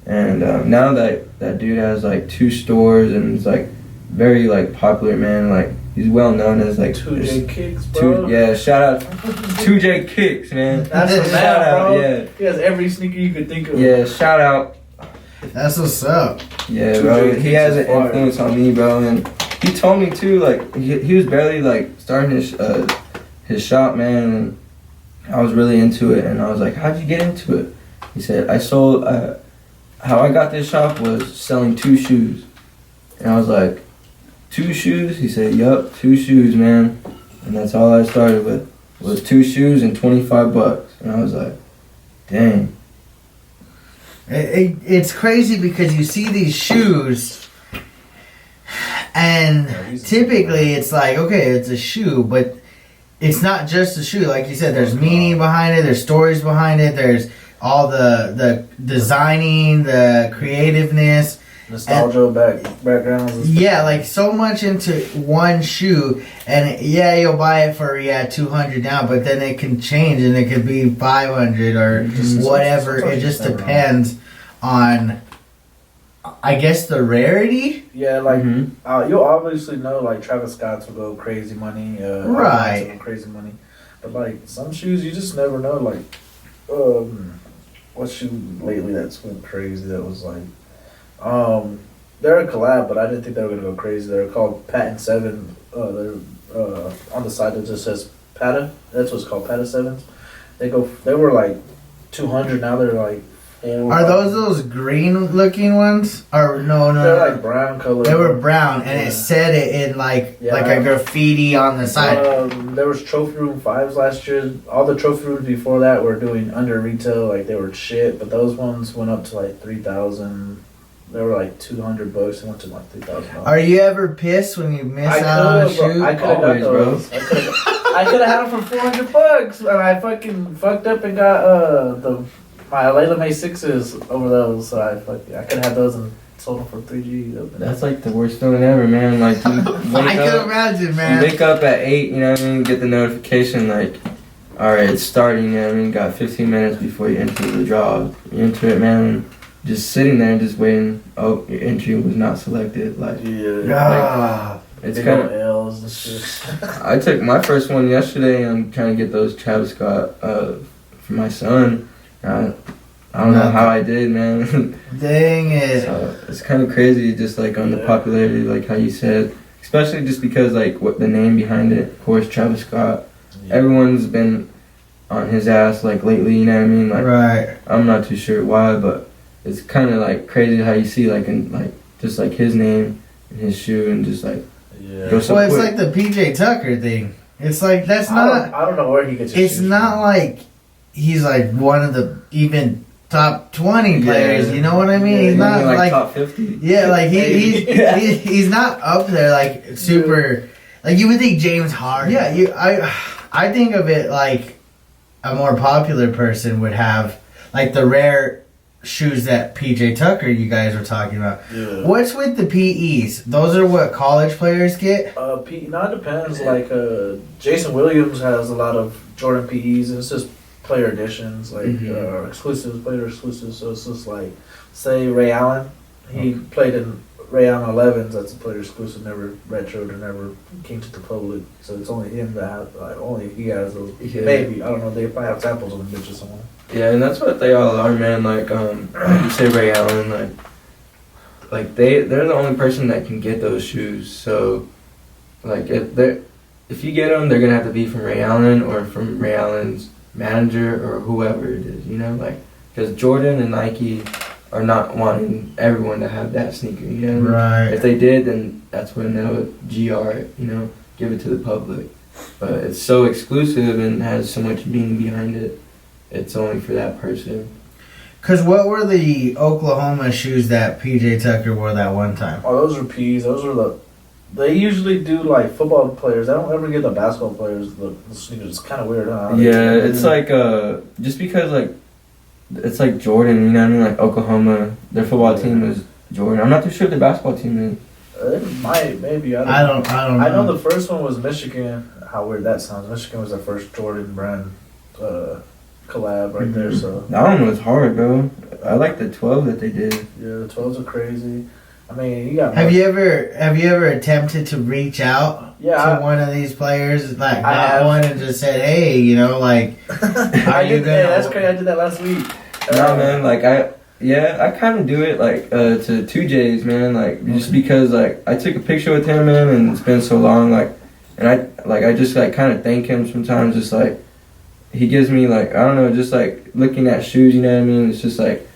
and now that dude has like 2 stores and it's like very like popular, man. Like he's well known as like 2J Kicks, bro. yeah. Shout out 2J Kicks, man. That's the Shout man, out, bro. yeah. He has every sneaker you could think of. Yeah, shout out. That's what's up. Yeah, 2J bro. Kicks He has is an fire. influence on me, bro, and he told me too. Like he was barely like starting his shop, man. And I was really into it, and I was like, "How'd you get into it?" He said, "I sold. How I got this shop was selling 2 shoes," and I was like, "2 shoes?" He said, "Yup, 2 shoes, man." And that's all I started with was 2 shoes and $25, and I was like, "Dang." It's crazy because you see these shoes, and typically it's like, okay, it's a shoe, but it's not just a shoe. Like you said, there's meaning behind it, there's stories behind it, there's all the designing, the creativeness. Nostalgia backgrounds. And stuff. Yeah, like so much into one shoe, and yeah, you'll buy it for 200 now, but then it can change and it could be 500 or whatever. It just depends on, I guess, the rarity. Yeah, like Mhm. you'll obviously know like Travis Scott's will go crazy money. Right. Will go crazy money, but like some shoes you just never know. Like, what shoe lately that's went crazy? That was like. They're a collab, but I didn't think they were gonna go crazy. They're called Patent 7. They're on the side that just says Pata. That's what's called Pata 7s. They were like 200. Now they're like. Are those green looking ones? Or no? They're like brown color. They were brown, and Yeah. it said it in like Yeah. a graffiti on the side. There was Trophy Room 5s last year. All the Trophy Rooms before that were doing under retail, like they were shit. But those ones went up to like 3,000. They were like $200. They went to like $3,000. Are you ever pissed when you miss out on a shoe? I could have got Always, bro. those. I could have had them for $400, and I fucking fucked up and got my Layla May 6s over those. So I could have had those and sold them for $3G. That's like the worst feeling ever, man. Like you I wake can up, imagine, you man. wake up at 8, you know what I mean? Get the notification like alright, it's starting, you know what I mean? Got 15 minutes before you enter the draw. You enter it, man, just sitting there and just waiting. Oh, your entry was not selected. Like, Ah. it's Big kind old of. L's and shit. I took my first one yesterday. I'm trying to get those Travis Scott for my son. I don't know how I did, man. Dang it. So it's kind of crazy, just like on the popularity, like how you said, especially just because like what the name behind it. Of course, Travis Scott. Yeah. Everyone's been on his ass like lately. You know what I mean? Like Right. I'm not too sure why, but it's kind of like crazy how you see like in like just like his name and his shoe and just like Yeah. go so Well, it's quick. like the PJ Tucker thing. It's like that's I don't know where he gets his It's shoes not from. like he's like one of the even top 20 Yeah. players. You know what I mean? Yeah, He's You not mean, like like top 50. yeah, like Yeah. he's not up there like super. Like you would think James Harden. Yeah, I think of it like a more popular person would have like the rare shoes that PJ Tucker you guys were talking about. Yeah. What's with the PEs? Those are what college players get. It depends. Like Jason Williams has a lot of Jordan PEs, and it's just player editions, like Mhm. exclusives, player exclusives. So it's just like, say Ray Allen, he played in Ray Allen 11s. That's a player exclusive, never retroed or never came to the public. So it's only him that have, like, only he has those. Yeah. Maybe I don't know. They probably have samples of them bitches somewhere. Yeah, and that's what they all are, man. Like you say Ray Allen, like they're the only person that can get those shoes. So, like if you get them, they're gonna have to be from Ray Allen or from Ray Allen's manager or whoever it is. You know, like because Jordan and Nike are not wanting everyone to have that sneaker. You know, Right. if they did, then that's when they would GR it. You know, give it to the public. But it's so exclusive and has so much meaning behind it. It's only for that person. Cause what were the Oklahoma shoes that PJ Tucker wore that one time? Oh, those are P's. Those are the. They usually do like football players. They don't ever give the basketball players the sneakers. It's kind of weird, huh? Yeah, it's like just because like it's like Jordan, you know what I mean? Like Oklahoma, their football team is Jordan. I'm not too sure what their basketball team is. It might, maybe. I don't know. I know the first one was Michigan. How weird that sounds. Michigan was the first Jordan brand collab right there. So That one was hard, bro. I like the 12 that they did. yeah, the 12s are crazy. I mean, you got. Have you ever attempted to reach out Yeah, to one of these players, like I not have. one, and just said, "Hey, you know, like, I you did, gonna- yeah, that's crazy. I did that last week. Nah, man, like I kind of do it like to 2J's, man, like just because like I took a picture with him, man, and it's been so long, like, and I just like kind of thank him sometimes, just like he gives me like I don't know, just like looking at shoes, you know what I mean? It's just like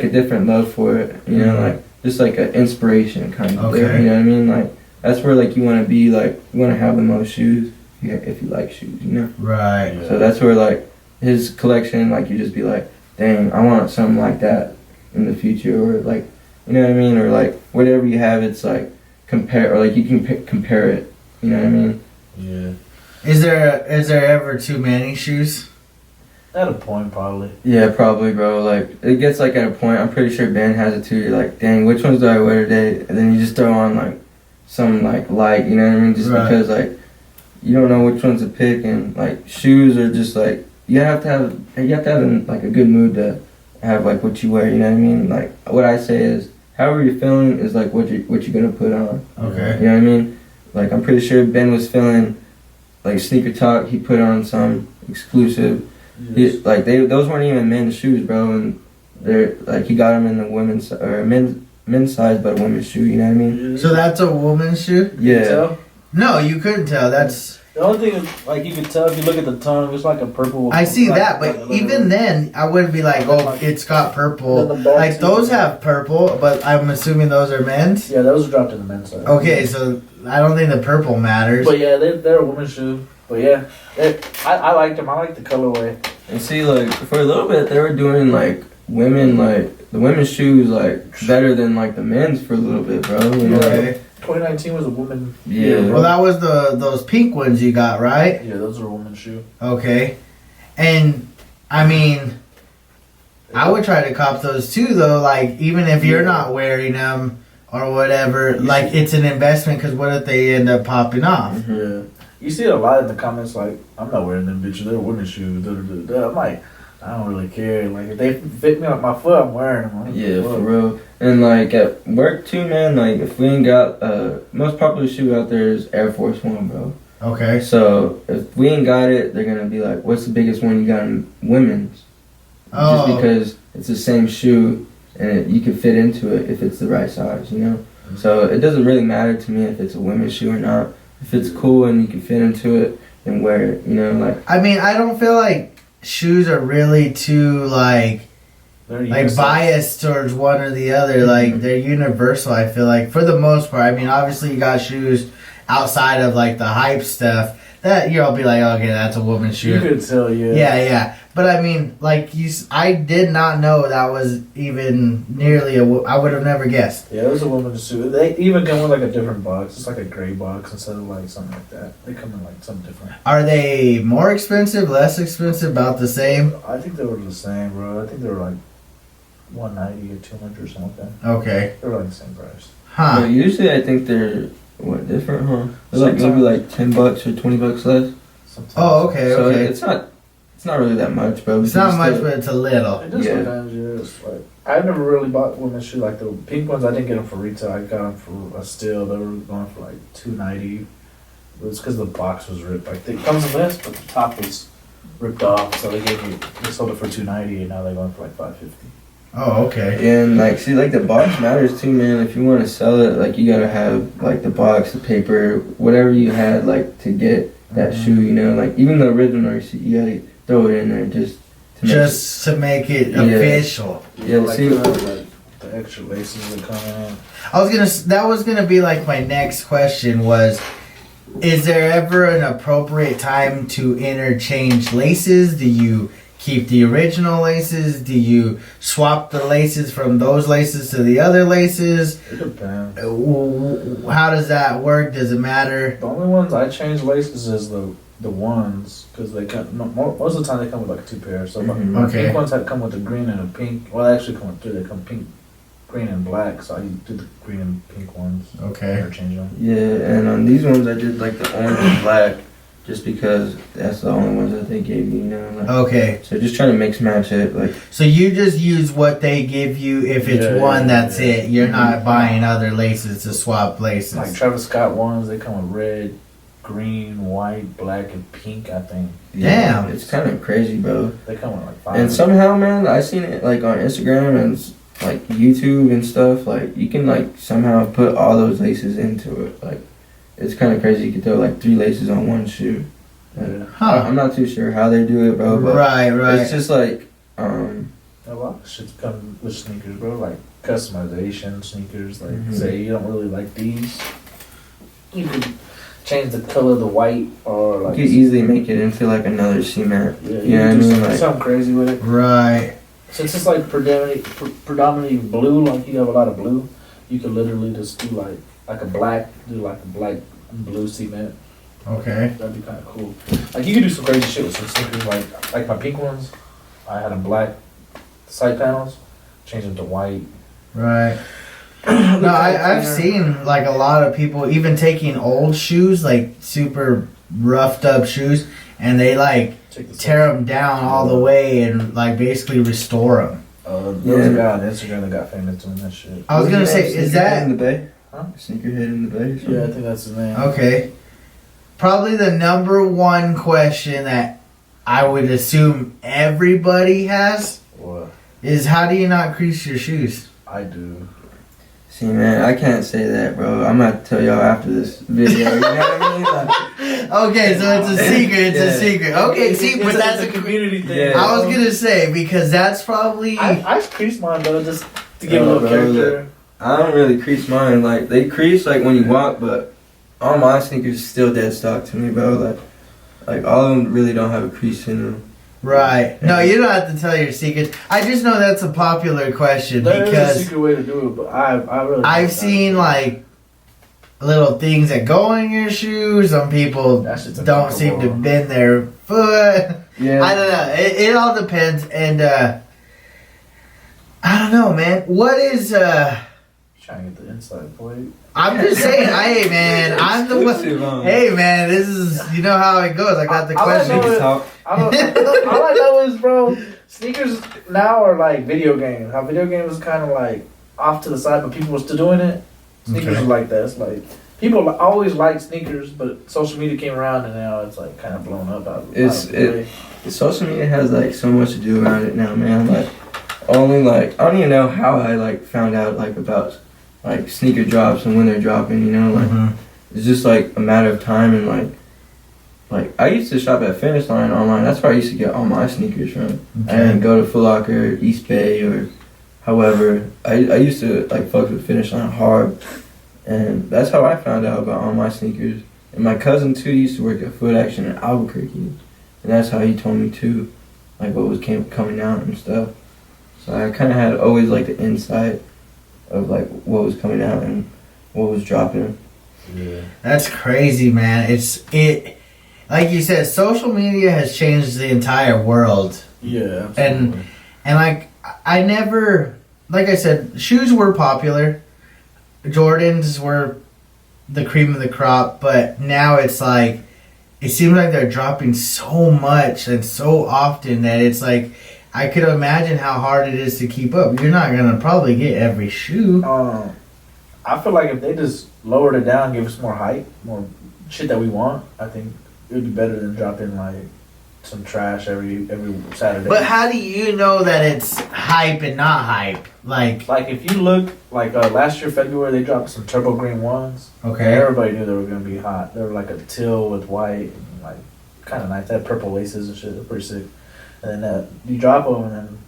a different love for it, you know, like just like an inspiration kind of Okay. thing, you know what I mean? Like that's where like you want to be, like you want to have the most shoes if you like shoes, you know. right." So that's where like his collection, like you just be like, dang, I want something like that in the future, or like, you know what I mean, or like whatever you have, it's like compare, or like you can compare it, you know what I mean? Yeah, Is there ever too many shoes? at a point probably. Yeah, probably, bro. Like it gets like at a point, I'm pretty sure Ben has it too. You're like, dang, which ones do I wear today? And then you just throw on like some like light, you know what I mean? Just Right. because like you don't know which ones to pick, and like shoes are just like you have to have like a good mood to have like what you wear, you know what I mean? Like what I say is however you're feeling is like what you're gonna put on. Okay. You know what I mean? Like I'm pretty sure Ben was feeling like sneaker talk, he put on some exclusive. Those weren't even men's shoes, bro, and they're like he got them in the women's or men's size, but a women's shoe. You know what I mean? So that's a woman's shoe? Yeah. Tell? No, you couldn't tell. That's The only thing is, like, you can tell if you look at the tongue, it's like a purple. I see like- that, like but a even then, I wouldn't be like, "Oh, it's got purple." Then the back Like too. those have purple, but I'm assuming those are men's. Yeah, those are dropped in the men's side. Okay, so I don't think the purple matters. But yeah, they're a woman's shoe. But yeah, I liked them. I like the colorway. And see, like for a little bit, they were doing like women, like the women's shoes, like better than like the men's for a little bit, bro. You know? Okay. 2019 was a woman. Yeah. year, bro. Well, that was those pink ones you got, right? Yeah, those are a woman's shoe. Okay. And I mean, I would try to cop those too, though. Like, even if you're not wearing them or whatever, like it's an investment. Because what if they end up popping off? Yeah. you see it a lot in the comments. Like, I'm not wearing them bitches. They're women's shoes. Da, da, da, da. I'm like, I don't really care. Like, if they fit me on my foot, I'm wearing them. Like, Yeah, for real. And like at work too, man. Like if we ain't got most popular shoe out there is Air Force One, bro. Okay. So if we ain't got it, they're gonna be like, "What's the biggest one you got in women's?" Oh. Just because it's the same shoe and you can fit into it if it's the right size, you know. So it doesn't really matter to me if it's a women's shoe or not. If it's cool and you can fit into it and wear it, you know, like. I mean, I don't feel like shoes are really too like biased towards one or the other. Like they're universal. I feel like for the most part. I mean, obviously you got shoes outside of like the hype stuff that you'll be like, okay, that's a woman's shoe. You could tell, yeah. Yeah. But I mean, like I did not know that was even nearly I would have never guessed. Yeah, it was a woman's shoe. They even come with like a different box. It's like a gray box instead of like something like that. They come in like something different. Are they more expensive, less expensive, about the same? I think they were the same, bro. I think they were like 190 or 200 or something like that. Okay. They were like the same price. Huh. But usually I think they're different, huh? They're like maybe like $10 or $20 less. Sometimes. Oh, okay, So okay. it's not really that much, bro. It's not much, but it's a little. It just Yeah. sometimes is. Like, I've never really bought women's shoes. Like the pink ones, I didn't get them for retail. I got them for a steal. They were going for like $290. It was because the box was ripped. Like it comes in this, but the top was ripped off. So they sold it for $290, and now they're going for like $550. Oh, okay. And like, see, like the box matters too, man. If you want to sell it, like you gotta have like the box, the paper, whatever you had, like to get that shoe. You know, like even the original receipt, you gotta throw it in there just To make it Yeah. official. Yeah, like, see- like the extra laces that come in. That was gonna be like my next question was, is there ever an appropriate time to interchange laces? Do you keep the original laces? Do you swap the laces from those laces to the other laces? It depends. How does that work? Does it matter? The only ones I change laces is the ones because they come. No, most of the time they come with like 2 pairs. So Mhm. my Okay. pink ones had come with the green and a pink. Well, they actually come with 3. They come pink, green, and black. So I do the green and pink ones. Okay. Interchange them. Yeah, and on these ones I did like the orange and black, just because that's the only ones that they gave me, you know. Like, Okay. so just trying to mix match it, like. So you just use what they give you. If it's Yeah, one, yeah, that's yeah. it. You're not buying other laces to swap laces. Like Travis Scott ones, they come with red, green, white, black, and pink. I think Damn. It's kind of crazy, bro. they come with like 5. And somehow, man, I seen it like on Instagram and like YouTube and stuff. Like you can like somehow put all those laces into it. Like it's kind of crazy. You can throw like 3 laces on one shoe. Yeah. Huh. I'm not too sure how they do it, bro. But Right. it's just like A lot of shit's come with sneakers, bro. Like customization sneakers. Like Mhm. say you don't really like these, you could change the color of the white or you like could easily make it into like another cement. Yeah, you You know can what I do mean? something, Like, something crazy with it. Right. Since it's like predominantly blue, like you have a lot of blue, you could literally just do like a black, do like a black and blue cement. Okay. That'd be kind of cool. Like you could do some crazy shit with some sneakers. Like my pink ones, I had them black side panels, change them to white. Right. No, I've seen like a lot of people even taking old shoes, like super roughed up shoes, and they like tear them down all the way and like basically restore them. There was a guy on Instagram that got famous doing that shit. I was gonna say, is that in the bay? Huh? Sneakerhead in the bay? or something? Yeah, I think that's his name. okay? Probably the number one question that I would assume everybody has What? is how do you not crease your shoes? I do. See, man, I can't say that, bro. I'm gonna tell y'all after this video. You know what I mean? Like, Okay, so it's a secret. It's a Yeah. secret. Okay, see, but that's a community thing. Yeah. I was gonna say because that's probably I creased mine though, just to give a No, little bro, character. I don't really crease mine. Like they crease like when you walk, but all my sneakers still dead stock to me, bro. Like all of them really don't have a crease in them. right. No, you don't have to tell your secrets. I just know that's a popular question There is a because secret way to do it, but I really. I've seen like little things that go in your shoes. Some people That shit's don't seem to uncomfortable. bend their foot. Yeah. I don't know. It all depends, and I don't know, man. What is Trying to get the inside plate. I'm just saying, hey man, I'm the Exclusive, one. Hey man, this is you know how it goes. I got the I like question. knowing- Talk. All I know is, bro, sneakers now are like video games. How video games is kind of like off to the side, but people are still doing it. Sneakers Okay. are like that. It's like people always like sneakers, but social media came around and now it's like kind of blown up. Social media has like so much to do around it now, man. Like only like I don't even know how I like found out like about like sneaker drops and when they're dropping. You know, like Mhm. it's just like a matter of time and like I used to shop at Finish Line online. That's where I used to get all my sneakers from. I didn't go to Foot Locker, East Bay, or however. I used to like fuck with Finish Line hard, and that's how I found out about all my sneakers. And my cousin too used to work at Foot Action in Albuquerque, and that's how he told me too, like what was coming out and stuff. So I kind of had always like the insight of like what was coming out and what was dropping. Yeah. That's crazy, man. It like you said, social media has changed the entire world. Yeah. And like I never, like I said, shoes were popular. Jordans were the cream of the crop, but now it's like it seems like they're dropping so much and so often that it's like I could imagine how hard it is to keep up. You're not gonna probably get every shoe. I feel like if they just lowered it down, give us more hype, more shit that we want, I think it would be better than dropping like some trash every Saturday. But how do you know that it's hype and not hype? Like, if you look like last year February, they dropped some turbo green ones. okay, Everybody knew they were gonna be hot. They were like a teal with white, and like kind of nice. They had purple laces and shit. They're pretty sick. And then you drop them and then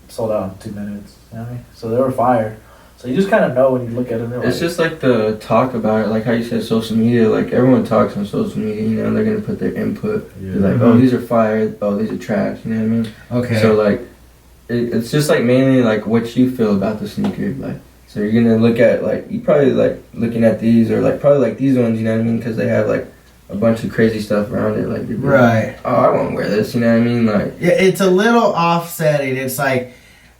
sold out in 2 minutes. You know what I mean? So they were fire. So you just kind of know when you look at them. It's just like the talk about it, like how you said social media, like everyone talks on social media, you know, they're gonna put their input. They're like, oh, these are fire, oh, these are trash, you know what I mean? okay. So like, it's just like mainly like what you feel about the sneaker, like, so you're gonna look at like, you probably like looking at these or like probably like these ones, you know what I mean? Because they have like a bunch of crazy stuff around it, like, you're Right. like, oh, I won't wear this, you know what I mean? Like, Yeah, it's a little offsetting. It's like,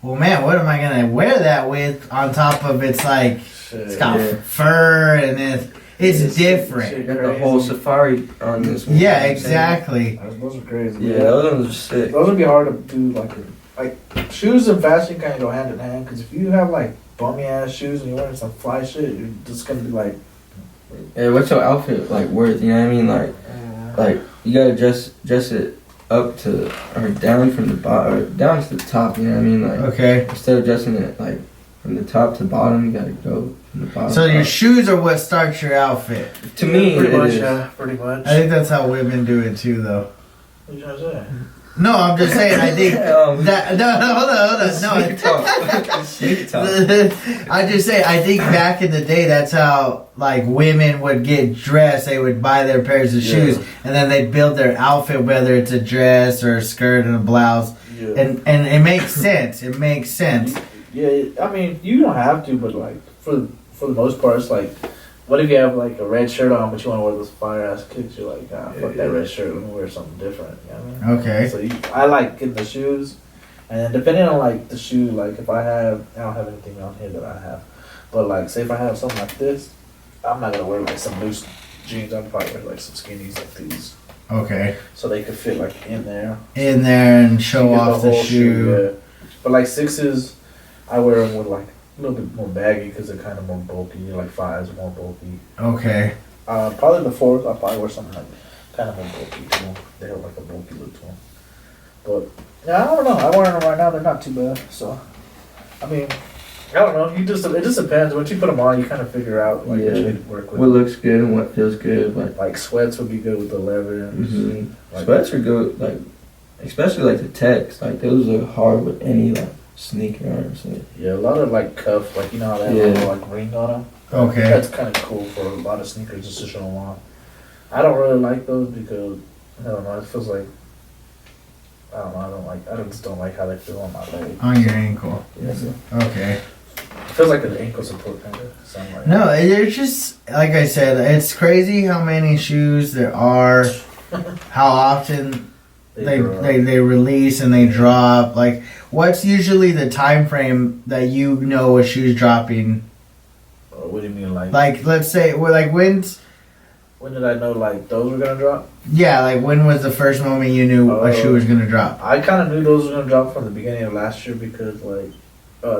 well, man, what am I gonna wear that with? On top of it's like it's got Yeah. fur and it's different. you got the whole safari on this one. Yeah, you know what I'm saying? exactly. Those are crazy. Yeah, those ones are sick. Those would be hard to do. Like shoes and fashion kind of go hand in hand. Because if you have like bummy ass shoes and you're wearing some fly shit, you're just gonna be like, Yeah, what's your outfit like worth? You know what I mean? Like you gotta dress it up to or down from the bottom or down to the top. You know what I mean? Like Okay. instead of dressing it like from the top to bottom, you gotta go from the bottom. So your up. shoes are what starts your outfit. To me, pretty it much, is. yeah, pretty much. I think that's how women do it too, though. What you trying to say? No, I'm just saying. I think that no, hold on. Sneak talk. Sneak talk. I just say I think back in the day that's how like women would get dressed. They would buy their pairs of shoes and then they'd build their outfit, whether it's a dress or a skirt and a blouse. Yeah. And it makes sense. It makes sense. Yeah, I mean, you don't have to, but like for the most part, it's like, what if you have like a red shirt on, but you want to wear those fire ass kicks? You're like, fuck that red shirt. Let me wear something different. You know what I mean? Okay. So I like getting the shoes, and then depending on like the shoe, like if I don't have anything on here that I have, but like say if I have something like this, I'm not gonna wear like some loose jeans. I'm probably wear like some skinnies like these, Okay. so they could fit like in there. In there and show You get off the whole shoe. yeah. But like sixes, I wear them with like a little bit more baggy because they're kind of more bulky. Like fives more bulky. Okay. Probably the fours, I'll probably wear something like kind of more bulky too. They have like a bulky look to them. But yeah, I don't know. I'm wearing them right now. They're not too bad. So, I mean, I don't know. It just depends. Once you put them on, you kind of figure out like Yeah. what you work with. What looks good and what feels good, Like sweats would be good with the leather. And like, sweats are good, like especially like the Techs, like those look hard with any like sneaker. Honestly, yeah, a lot of like cuff, like you know how they have a little like ring on them. Okay. That's kind of cool for a lot of sneakers just to show them off. I don't really like those because I don't know. It feels like I don't know. I just don't like how they feel on my leg. On your ankle. Yeah, so Okay. it feels like an ankle support kind of sound like. No, they're just like I said. It's crazy how many shoes there are. How often they release and they drop. Like, what's usually the time frame that you know a shoe's dropping? What do you mean, like? Like, let's say, well, like when's When did I know like those were gonna drop? yeah, like when was the first moment you knew a shoe was gonna drop? I kind of knew those were gonna drop from the beginning of last year because like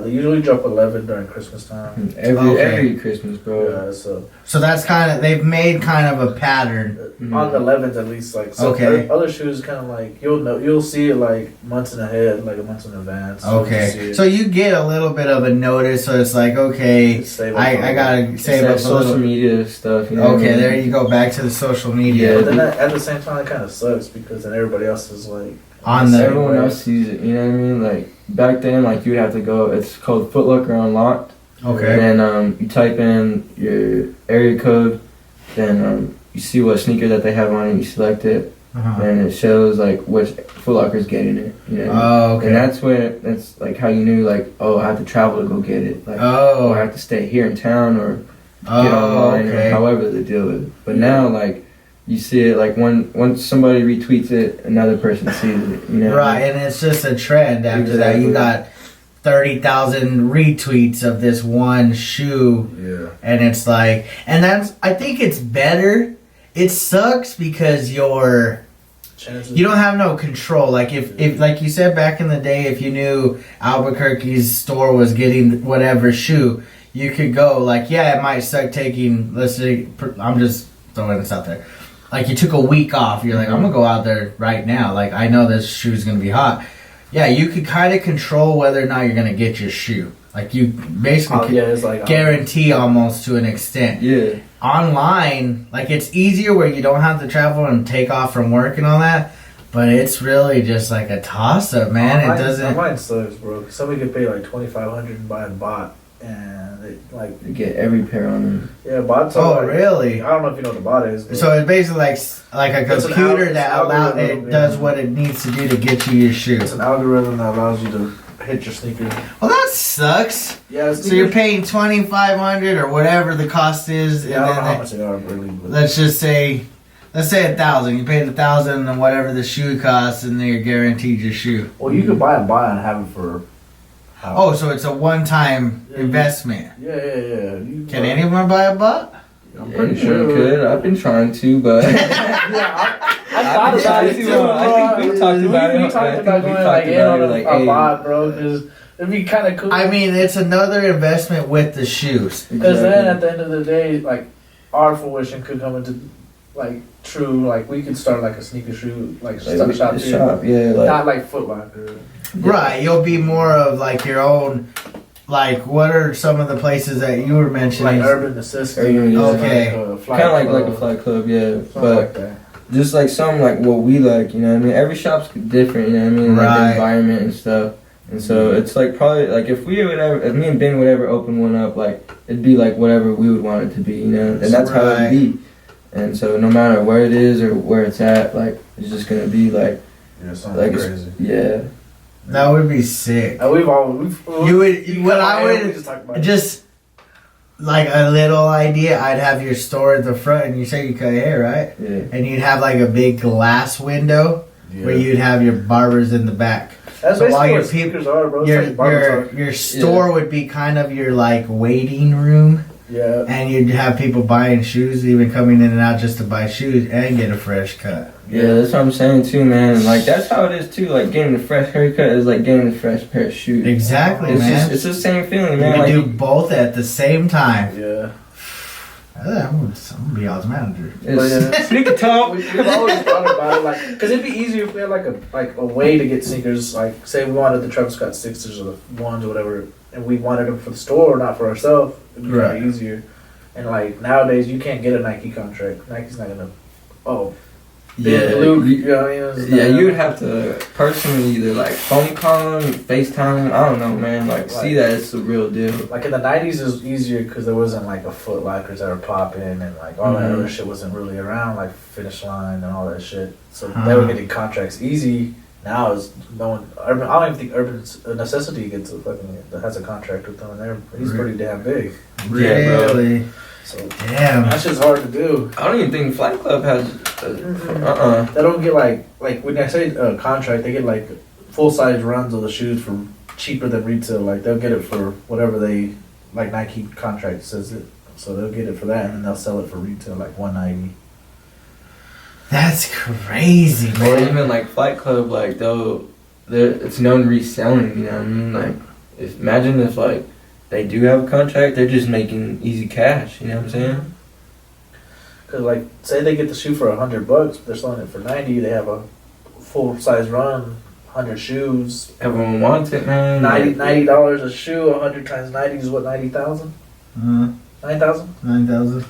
they usually drop 11 during Christmas time. Every Christmas, bro. Yeah, so So that's kind of they've made kind of a pattern. on the 11th at least, like so Okay. other shoes kind of like you'll see it like months in ahead, like a month in advance. So you see Okay, it. so you get a little bit of a notice, so it's like, okay, Save up I on it. gotta It's save that up a social little. media stuff. You know what I Okay, mean? there you go, back to the social Yeah, media. But then at the same time, it kind of sucks because then everybody else is like On the- same Everyone way. else sees it. You know what I mean? Like back then, like you would have to go. It's called Foot Locker Unlocked. Okay. And then you type in your area code, then you see what sneaker that they have on it, you select it, Uh-huh. and it shows like which Foot Locker's getting it. You know? Oh, okay. And that's like how you knew like, oh, I have to travel to go get it. Like, Oh. or I have to stay here in town or get Oh, online okay. or however the deal is. But Yeah. now like you see it like once somebody retweets it, another person sees it. You know? Right, and it's just a trend after that. You Exactly. got 30,000 retweets of this one shoe, Yeah. and it's like, and that's, I think it's better. It sucks because Chances. you don't have no control. Like if like you said back in the day, if you knew Albuquerque's store was getting whatever shoe, you could go. Like, yeah, it might suck taking, let's say, I'm just throwing this out there. Like you took a week off, you're like, I'm gonna go out there right now. Like I know this shoe's gonna be hot. Yeah, you could kind of control whether or not you're gonna get your shoe. Like you basically Oh, yeah, it's like guarantee almost to an extent. Yeah. Online, like it's easier where you don't have to travel and take off from work and all that. But it's really just like a toss up, man. It doesn't. Mine sucks, bro. 'Cause somebody could pay like $2,500 and buy a bot, and it like You get every pair on them. yeah, bots. Oh, are like, really? I don't know if you know what the bot is. But So it's basically like a It's an computer it's that an allows algorithm, it does yeah. what it needs to do to get you your shoe. it's an algorithm that allows you to hit your sneaker. Well, that sucks. Yeah, So you're paying $2,500 or whatever the cost is, Yeah, I don't know how and much they are really, but let's just say, let's say $1,000. You paid $1,000 and whatever the shoe costs, and then you're guaranteed your shoe. well, you could buy a bot and have it for. Oh, so it's a one-time Yeah, investment. Yeah. You Can anyone buy a bot? I'm pretty Anyone sure. could. I've been trying to, but Yeah, I thought I've been about trying it to, too. bro. I think we talked about it. We I talked think about we going talked like in about on it, like, a hey. bot, bro, because it'd be kind of cool. I mean, it's another investment with the shoes. Because then at the end of the day, like our fruition could come into like true. Like we could start like a sneaker shoe, like Like, shop the here. shop, yeah, like Not like Foot Locker. Right, you'll be more of like your own. Like, what are some of the places that you were mentioning? Like Urban Necessity. Urban Necessity. Like, kind of like a flight club, yeah. Something But like that. just like some like what we like, you know what I mean? Every shop's different, you know what I mean? Like Right. the environment and stuff. And so it's like probably like if me and Ben would ever open one up, like it'd be like whatever we would want it to be, you know? And that's how Right. it'd be. And so no matter where it is or where it's at, like it's just gonna be like Yeah, something like crazy. yeah. That would be sick. We've always. You would. What I we would just talk about it. just like a little idea. I'd have your store at the front, and you say you cut hair, right? Yeah. And you'd have like a big glass window Yeah. where you'd have your barbers in the back. That's so while basically your what sneakers are, bro. It's like barber talk. Your store would be kind of your like waiting room, Yeah. and you'd have people buying shoes, even coming in and out just to buy shoes and get a fresh cut. Yeah, that's what I'm saying too, man. Like that's how it is too. Like getting a fresh haircut is like getting a fresh pair of shoes. Exactly, It's man. just it's the same feeling, You man. can Like do both at the same time. Yeah. I'm gonna be y'all's manager. it's sneaker talk. We've always thought about it, like, because it'd be easier if we had like a way to get sneakers. Like, say we wanted the Travis Scott sixes or the ones or whatever, and we wanted them for the store, not for ourselves. It'd be Right. kind of easier. And like nowadays, you can't get a Nike contract. Nike's not gonna. Oh, Yeah, Luke. you- You know what I mean? It's Yeah, not- you would have to personally either like phone call them, FaceTime them. I don't know, man. Like see that it's the real deal. Like in the '90s, it was easier because there wasn't like a Foot Lockers that were popping and like all that Mhm. other shit wasn't really around, like Finish Line and all that shit. So they Uh-huh. were getting contracts easy. Now is no one. Urban, I don't even think Urban Necessity gets a fucking that has a contract with them, and he's pretty damn big. Yeah, bro. Really? So Damn. that shit's hard to do. I don't even think Flight Club has. Mm-hmm. They don't get like when I say contract, they get like full size runs of the shoes for cheaper than retail. Like they'll get it for whatever they like Nike contract says it. So they'll get it for that, and then they'll sell it for retail like $190. That's crazy, Or man. even like Fight Club, like it's known reselling. You know what I mean? Like, imagine if like they do have a contract, they're just making easy cash. You know what I'm saying? Cause like, say they get the shoe for $100, they're selling it for 90. They have a full size run, 100 shoes. Everyone wants it, man. $90 a shoe. 100 times 90 is what, 90,000? 9,000. 9,000.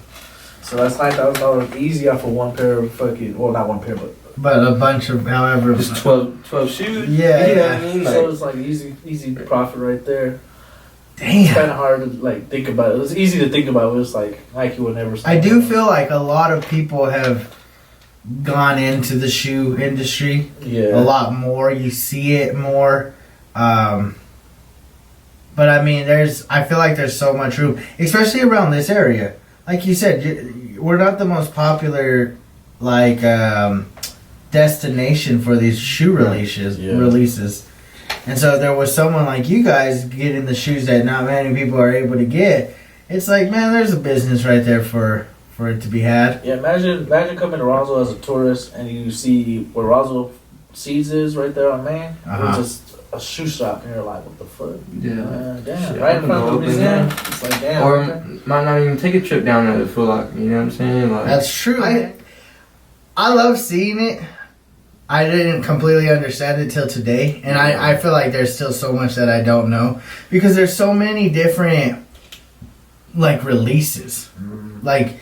So that's $9,000 easy off of one pair of fucking. Well, not one pair, But a bunch of however. Just 12 shoes. Yeah, you know yeah. what I mean? so Like, it's like easy profit right there. It's kind Damn. of hard to like think about it. It's easy to think about, but it's like Nike would never. I do feel like a lot of people have gone into the shoe industry yeah a lot more. You see it more. But I mean, I feel like there's so much room, especially around this area. Like you said, we're not the most popular like destination for these shoe releases. And so if there was someone like you guys getting the shoes that not many people are able to get, it's like, man, there's a business right there for it to be had. Yeah, imagine coming to Roswell as a tourist and you see where Roswell Seeds is right there on Main. Uh-huh. It's just a shoe shop, and you're like, what the fuck? yeah. Damn, Shit, right I in front don't of the know, museum. man. It's like, damn. Or okay. might not even take a trip down to the Foot Locker. You know what I'm saying? Like, That's true. I love seeing it. I didn't completely understand it till today, and I feel like there's still so much that I don't know because there's so many different like releases. Like,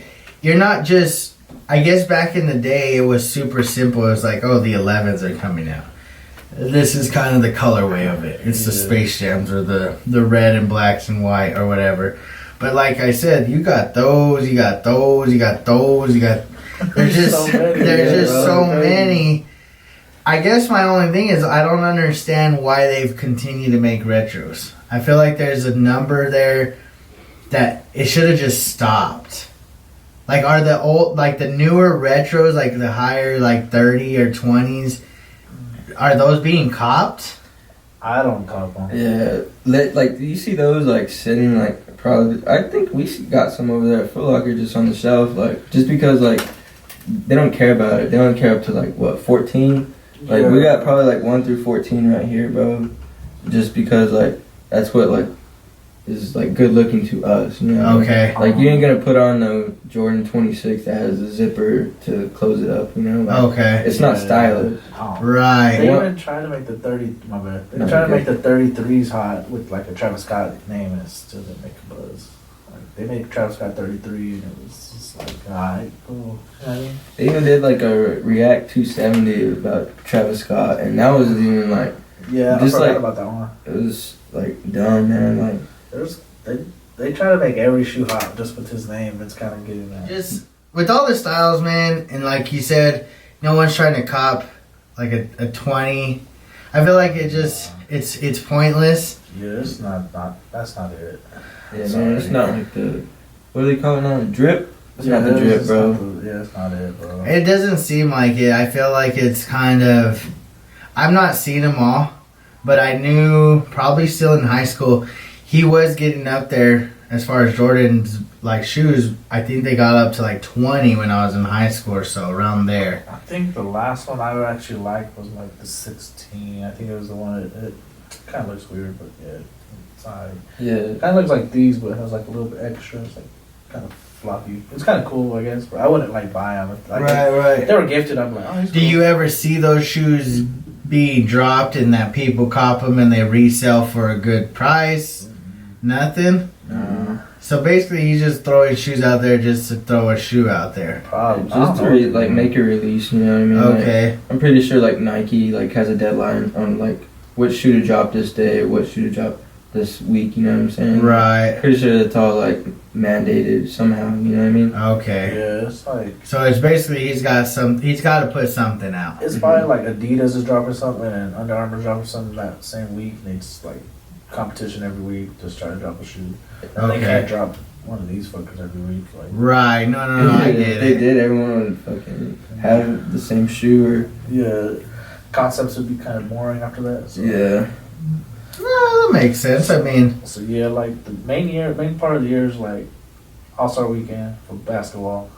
you're not just. I guess back in the day it was super simple. It was like, oh, the 11s are coming out. This is kind of the colorway of it. It's the Space Jams or the red and blacks and white or whatever. But like I said, you got those, you got those, you got those, you got. There's just So many, there's just so bro. many. I guess my only thing is I don't understand why they've continued to make retros. I feel like there's a number there that it should have just stopped. Like, are the old, like the newer retros, like the higher, like 30 or 20s, are those being copped? I don't cop them. yeah. Like, do you see those like sitting like probably? I think we got some over there at Foot Locker just on the shelf, like just because like they don't care about it. They don't care up to like what 14. Like we got probably like 1 through 14 right here, bro. Just because like that's what like is like good looking to us, you know. Okay. Like you ain't gonna put on no Jordan 26 that has a zipper to close it up, you know. Like, Okay. it's not stylish. Oh. Right. They What? even try to make the 30. My bad. They No, try to okay. make the 33s hot with like a Travis Scott name, and it still didn't make a buzz. Like, they made Travis Scott 33, and it was just like, alright, cool. You know what I mean? They even did like a React 270 about Travis Scott, and that was even like Yeah, Just I forgot like- about that one. it was like dumb, man. Like They try to make every shoe hot just with his name. It's kind of getting that. Just with all the styles, man, and like you said, no one's trying to cop like a 20. I feel like it's pointless. Yeah, it's not. That's not it. yeah, Sorry. man, it's not like the what do they call it now? Drip. It's not the it's drip, just bro. not the- yeah, it's not it, bro. It doesn't seem like it. I feel like it's kind of. I've not seen them all, but I knew probably still in high school, he was getting up there as far as Jordan's like shoes. I think they got up to like 20 when I was in high school or so, around there. I think the last one I actually liked was like the 16. I think it was the one. It kind of looks weird, but yeah, it's alright. Yeah. It kind of looks like these, but it has like a little bit extra. It's like kind of floppy. It's kind of cool, I guess. But I wouldn't like buy them. Like, right. If they were gifted, I'm like, oh, he's Do cool. you ever see those shoes being dropped and that people cop them and they resell for a good price? Nothing? No, So basically he's just throwing shoes out there just to throw a shoe out there. probably. I Just don't to know. like make a release, you know what I mean? Like, Okay. I'm pretty sure like Nike like has a deadline on like what shoe to drop this day, what shoe to drop this week. You know what I'm saying? Right. Pretty sure it's all like mandated somehow. You know what I mean? Okay. Yeah, it's like So it's basically he's got to put something out. it's probably like Adidas is dropping something and Under Armour is dropping something that same week. And it's like competition every week. Just try to drop a shoe. And they Okay. can't drop one of these fuckers every week. Like, Right. No, I If get they it. did, everyone would fucking have the same shoe or yeah, concepts would be kind of boring after that. So. yeah. No, that makes sense. I mean, So yeah, like the main part of the year is like All-Star weekend for basketball.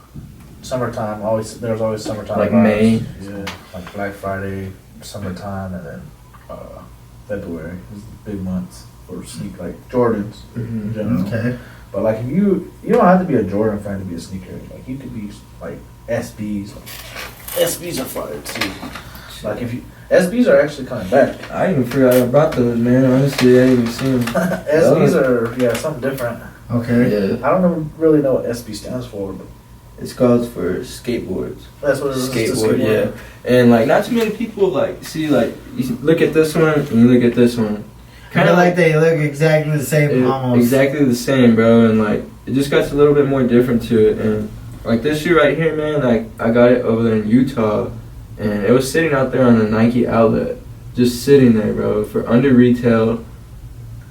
Summertime, there's always summertime. Like vibes. May? Yeah, like Black Friday, summertime, and then February is the big months for sneak like Jordans in general. Okay. But like if you don't have to be a Jordan fan to be a sneaker. Like you could be like SBs. Like, SBs are fire too. Like if you SBs are actually coming back. I even forgot I brought those, man. Honestly, I didn't even see them. SBs are something different. Okay. Yeah, I don't really know what SB stands for, but it's called for skateboards. that's what it is. It's a Skateboard, yeah. And like, not too many people like see like you look at this one and you look at this one. Kind of like they look exactly the same, almost. Exactly the same, bro. And like, it just got a little bit more different to it. And like this shoe right here, man. Like I got it over there in Utah, and it was sitting out there on the Nike outlet, just sitting there, bro, for under retail,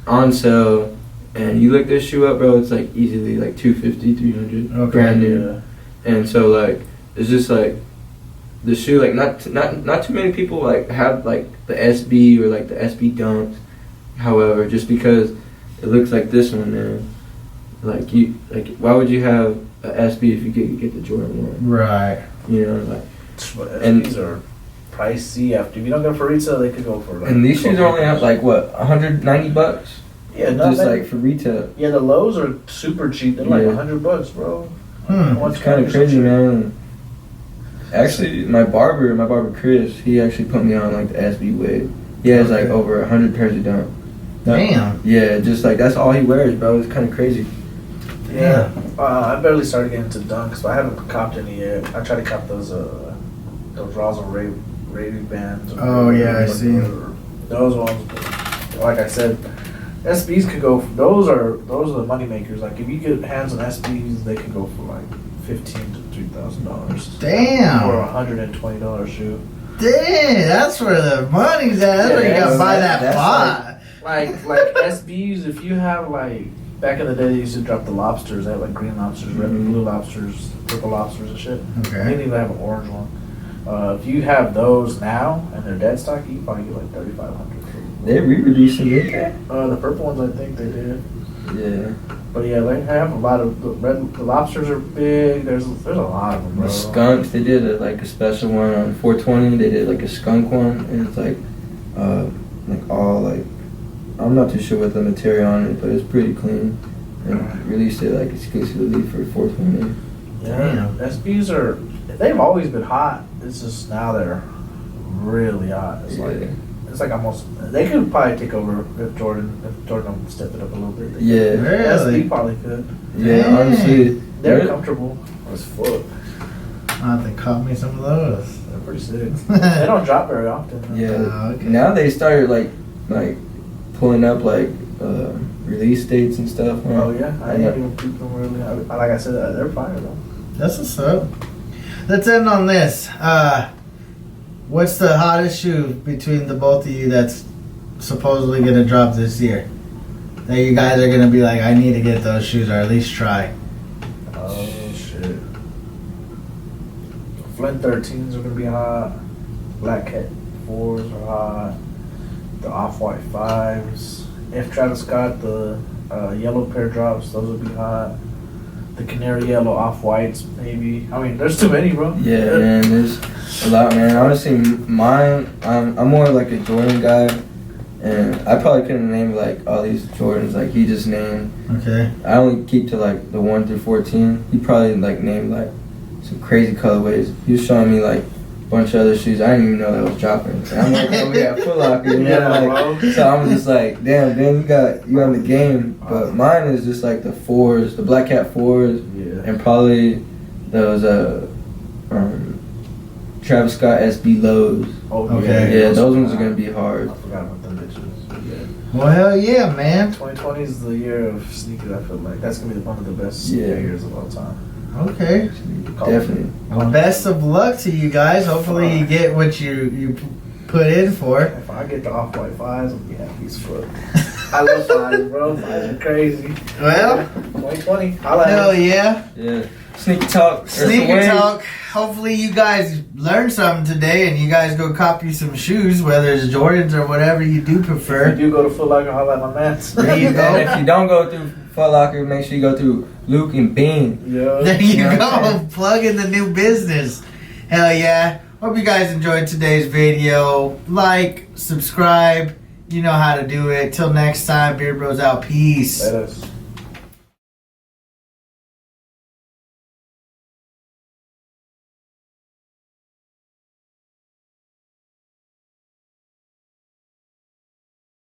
on sale. And you look this shoe up, bro, it's like easily like 250, 300, Okay. brand new. Yeah. And so like, it's just like the shoe, like not too many people like have like the SB or like the SB Dunks. However, just because it looks like this one, man, like why would you have a SB if you get the Jordan 1? Right. You know, like. But And- SBs are pricey. After if you don't go for retail, they could go for like. And these shoes are only have like what, $190? Yeah, not Just bad. like for retail. Yeah, the lows are super cheap. They're like Yeah. $100, bro. It's kind of crazy, man. Actually, my barber Chris, he actually put me on like the SB wave. He has like Okay. over 100 pairs of Dunk. Damn. Yeah, just like that's all he wears, bro. It's kind of crazy. Yeah, I barely started getting into dunks, but I haven't copped any yet. I tried to cop those Razzle Ray bands. Oh, yeah, I see. Those ones, but like I said, SBs could go. Those are the money makers. Like if you get hands on SBs, they could go for like $1,500 to $3,000. Damn. Or $120 shoe. Dang, that's where the money's at. That's where you Yeah, gotta buy that that's pot. Like SBs, if you have like back in the day, they used to drop the lobsters. They have like green lobsters, red and blue lobsters, purple lobsters and shit. They Okay. didn't even have an orange one. If you have those now and they're dead stock, you probably get like $3,500. They re-releasing it. The purple ones, I think they did. Yeah. But yeah, they have a lot of the lobsters are big. There's a lot of them, bro. The skunks, they did a special one on 420. They did like a skunk one, and it's like all like, I'm not too sure what the material on it, but it's pretty clean. And released it like exclusively for 420. Yeah, SBs they've always been hot. It's just now they're really hot. It's like almost they could probably take over if Jordan stepped it up a little bit. Yeah. Really? SB probably could. Yeah, Dang. honestly, They're comfortable as fuck. I'll have to cop me some of those. They're pretty sick. They don't drop very often. though. Yeah. Oh, okay. Now they started like pulling up like release dates and stuff. Man. Oh yeah, I didn't even peep them really. Like I said, they're fire though. That's what's up. Let's end on this. What's the hottest shoe between the both of you that's supposedly gonna drop this year? That you guys are gonna be like, I need to get those shoes or at least try. Oh shit. Flint 13s are gonna be hot. Black Cat 4s are hot. The Off-White 5s. If Travis Scott, the yellow pair drops, those will be hot. The Canary Yellow Off-Whites, maybe. I mean, there's too many, bro. Yeah, man, there's a lot, man. Honestly, mine, I'm more like a Jordan guy, and I probably couldn't name like all these Jordans like he just named. Okay. I only keep to like the 1 through 14. He probably like named like some crazy colorways. He was showing me like a bunch of other shoes. I didn't even know that was dropping. And I'm like, oh, we got Foot Locker, you know? Yeah, Like, bro. so I'm just like, damn, you on the game. But mine is just like the 4s, the Black Cat 4s, Yeah. and probably those Travis Scott SB lows. Oh, Okay. Yeah, those ones are gonna be hard. I forgot about them bitches. Yeah. Well, hell yeah, man. 2020 is the year of sneakers, I feel like. That's going to be one of the best Yeah. years of all time. Okay. Definitely. Well, best of luck to you guys. Hopefully you get what you put in for. If I get the Off-White 5s, I'll be happy as fuck. I love 5s, bro. 5s are crazy. Well, 2020. I like hell it. yeah. Yeah. Sneaker talk. Sneaker talk. Hopefully you guys learned something today and you guys go copy some shoes, whether it's Jordans or whatever you do prefer. If you do go to Foot Locker, holla at my mans. There you And go. if you don't go through Foot Locker, make sure you go through Luke and Bean. Yeah. There you know what I'm go. saying? Plug in the new business. Hell yeah. Hope you guys enjoyed today's video. Like, subscribe. You know how to do it. Till next time, Beard Bros out. Peace. Let us.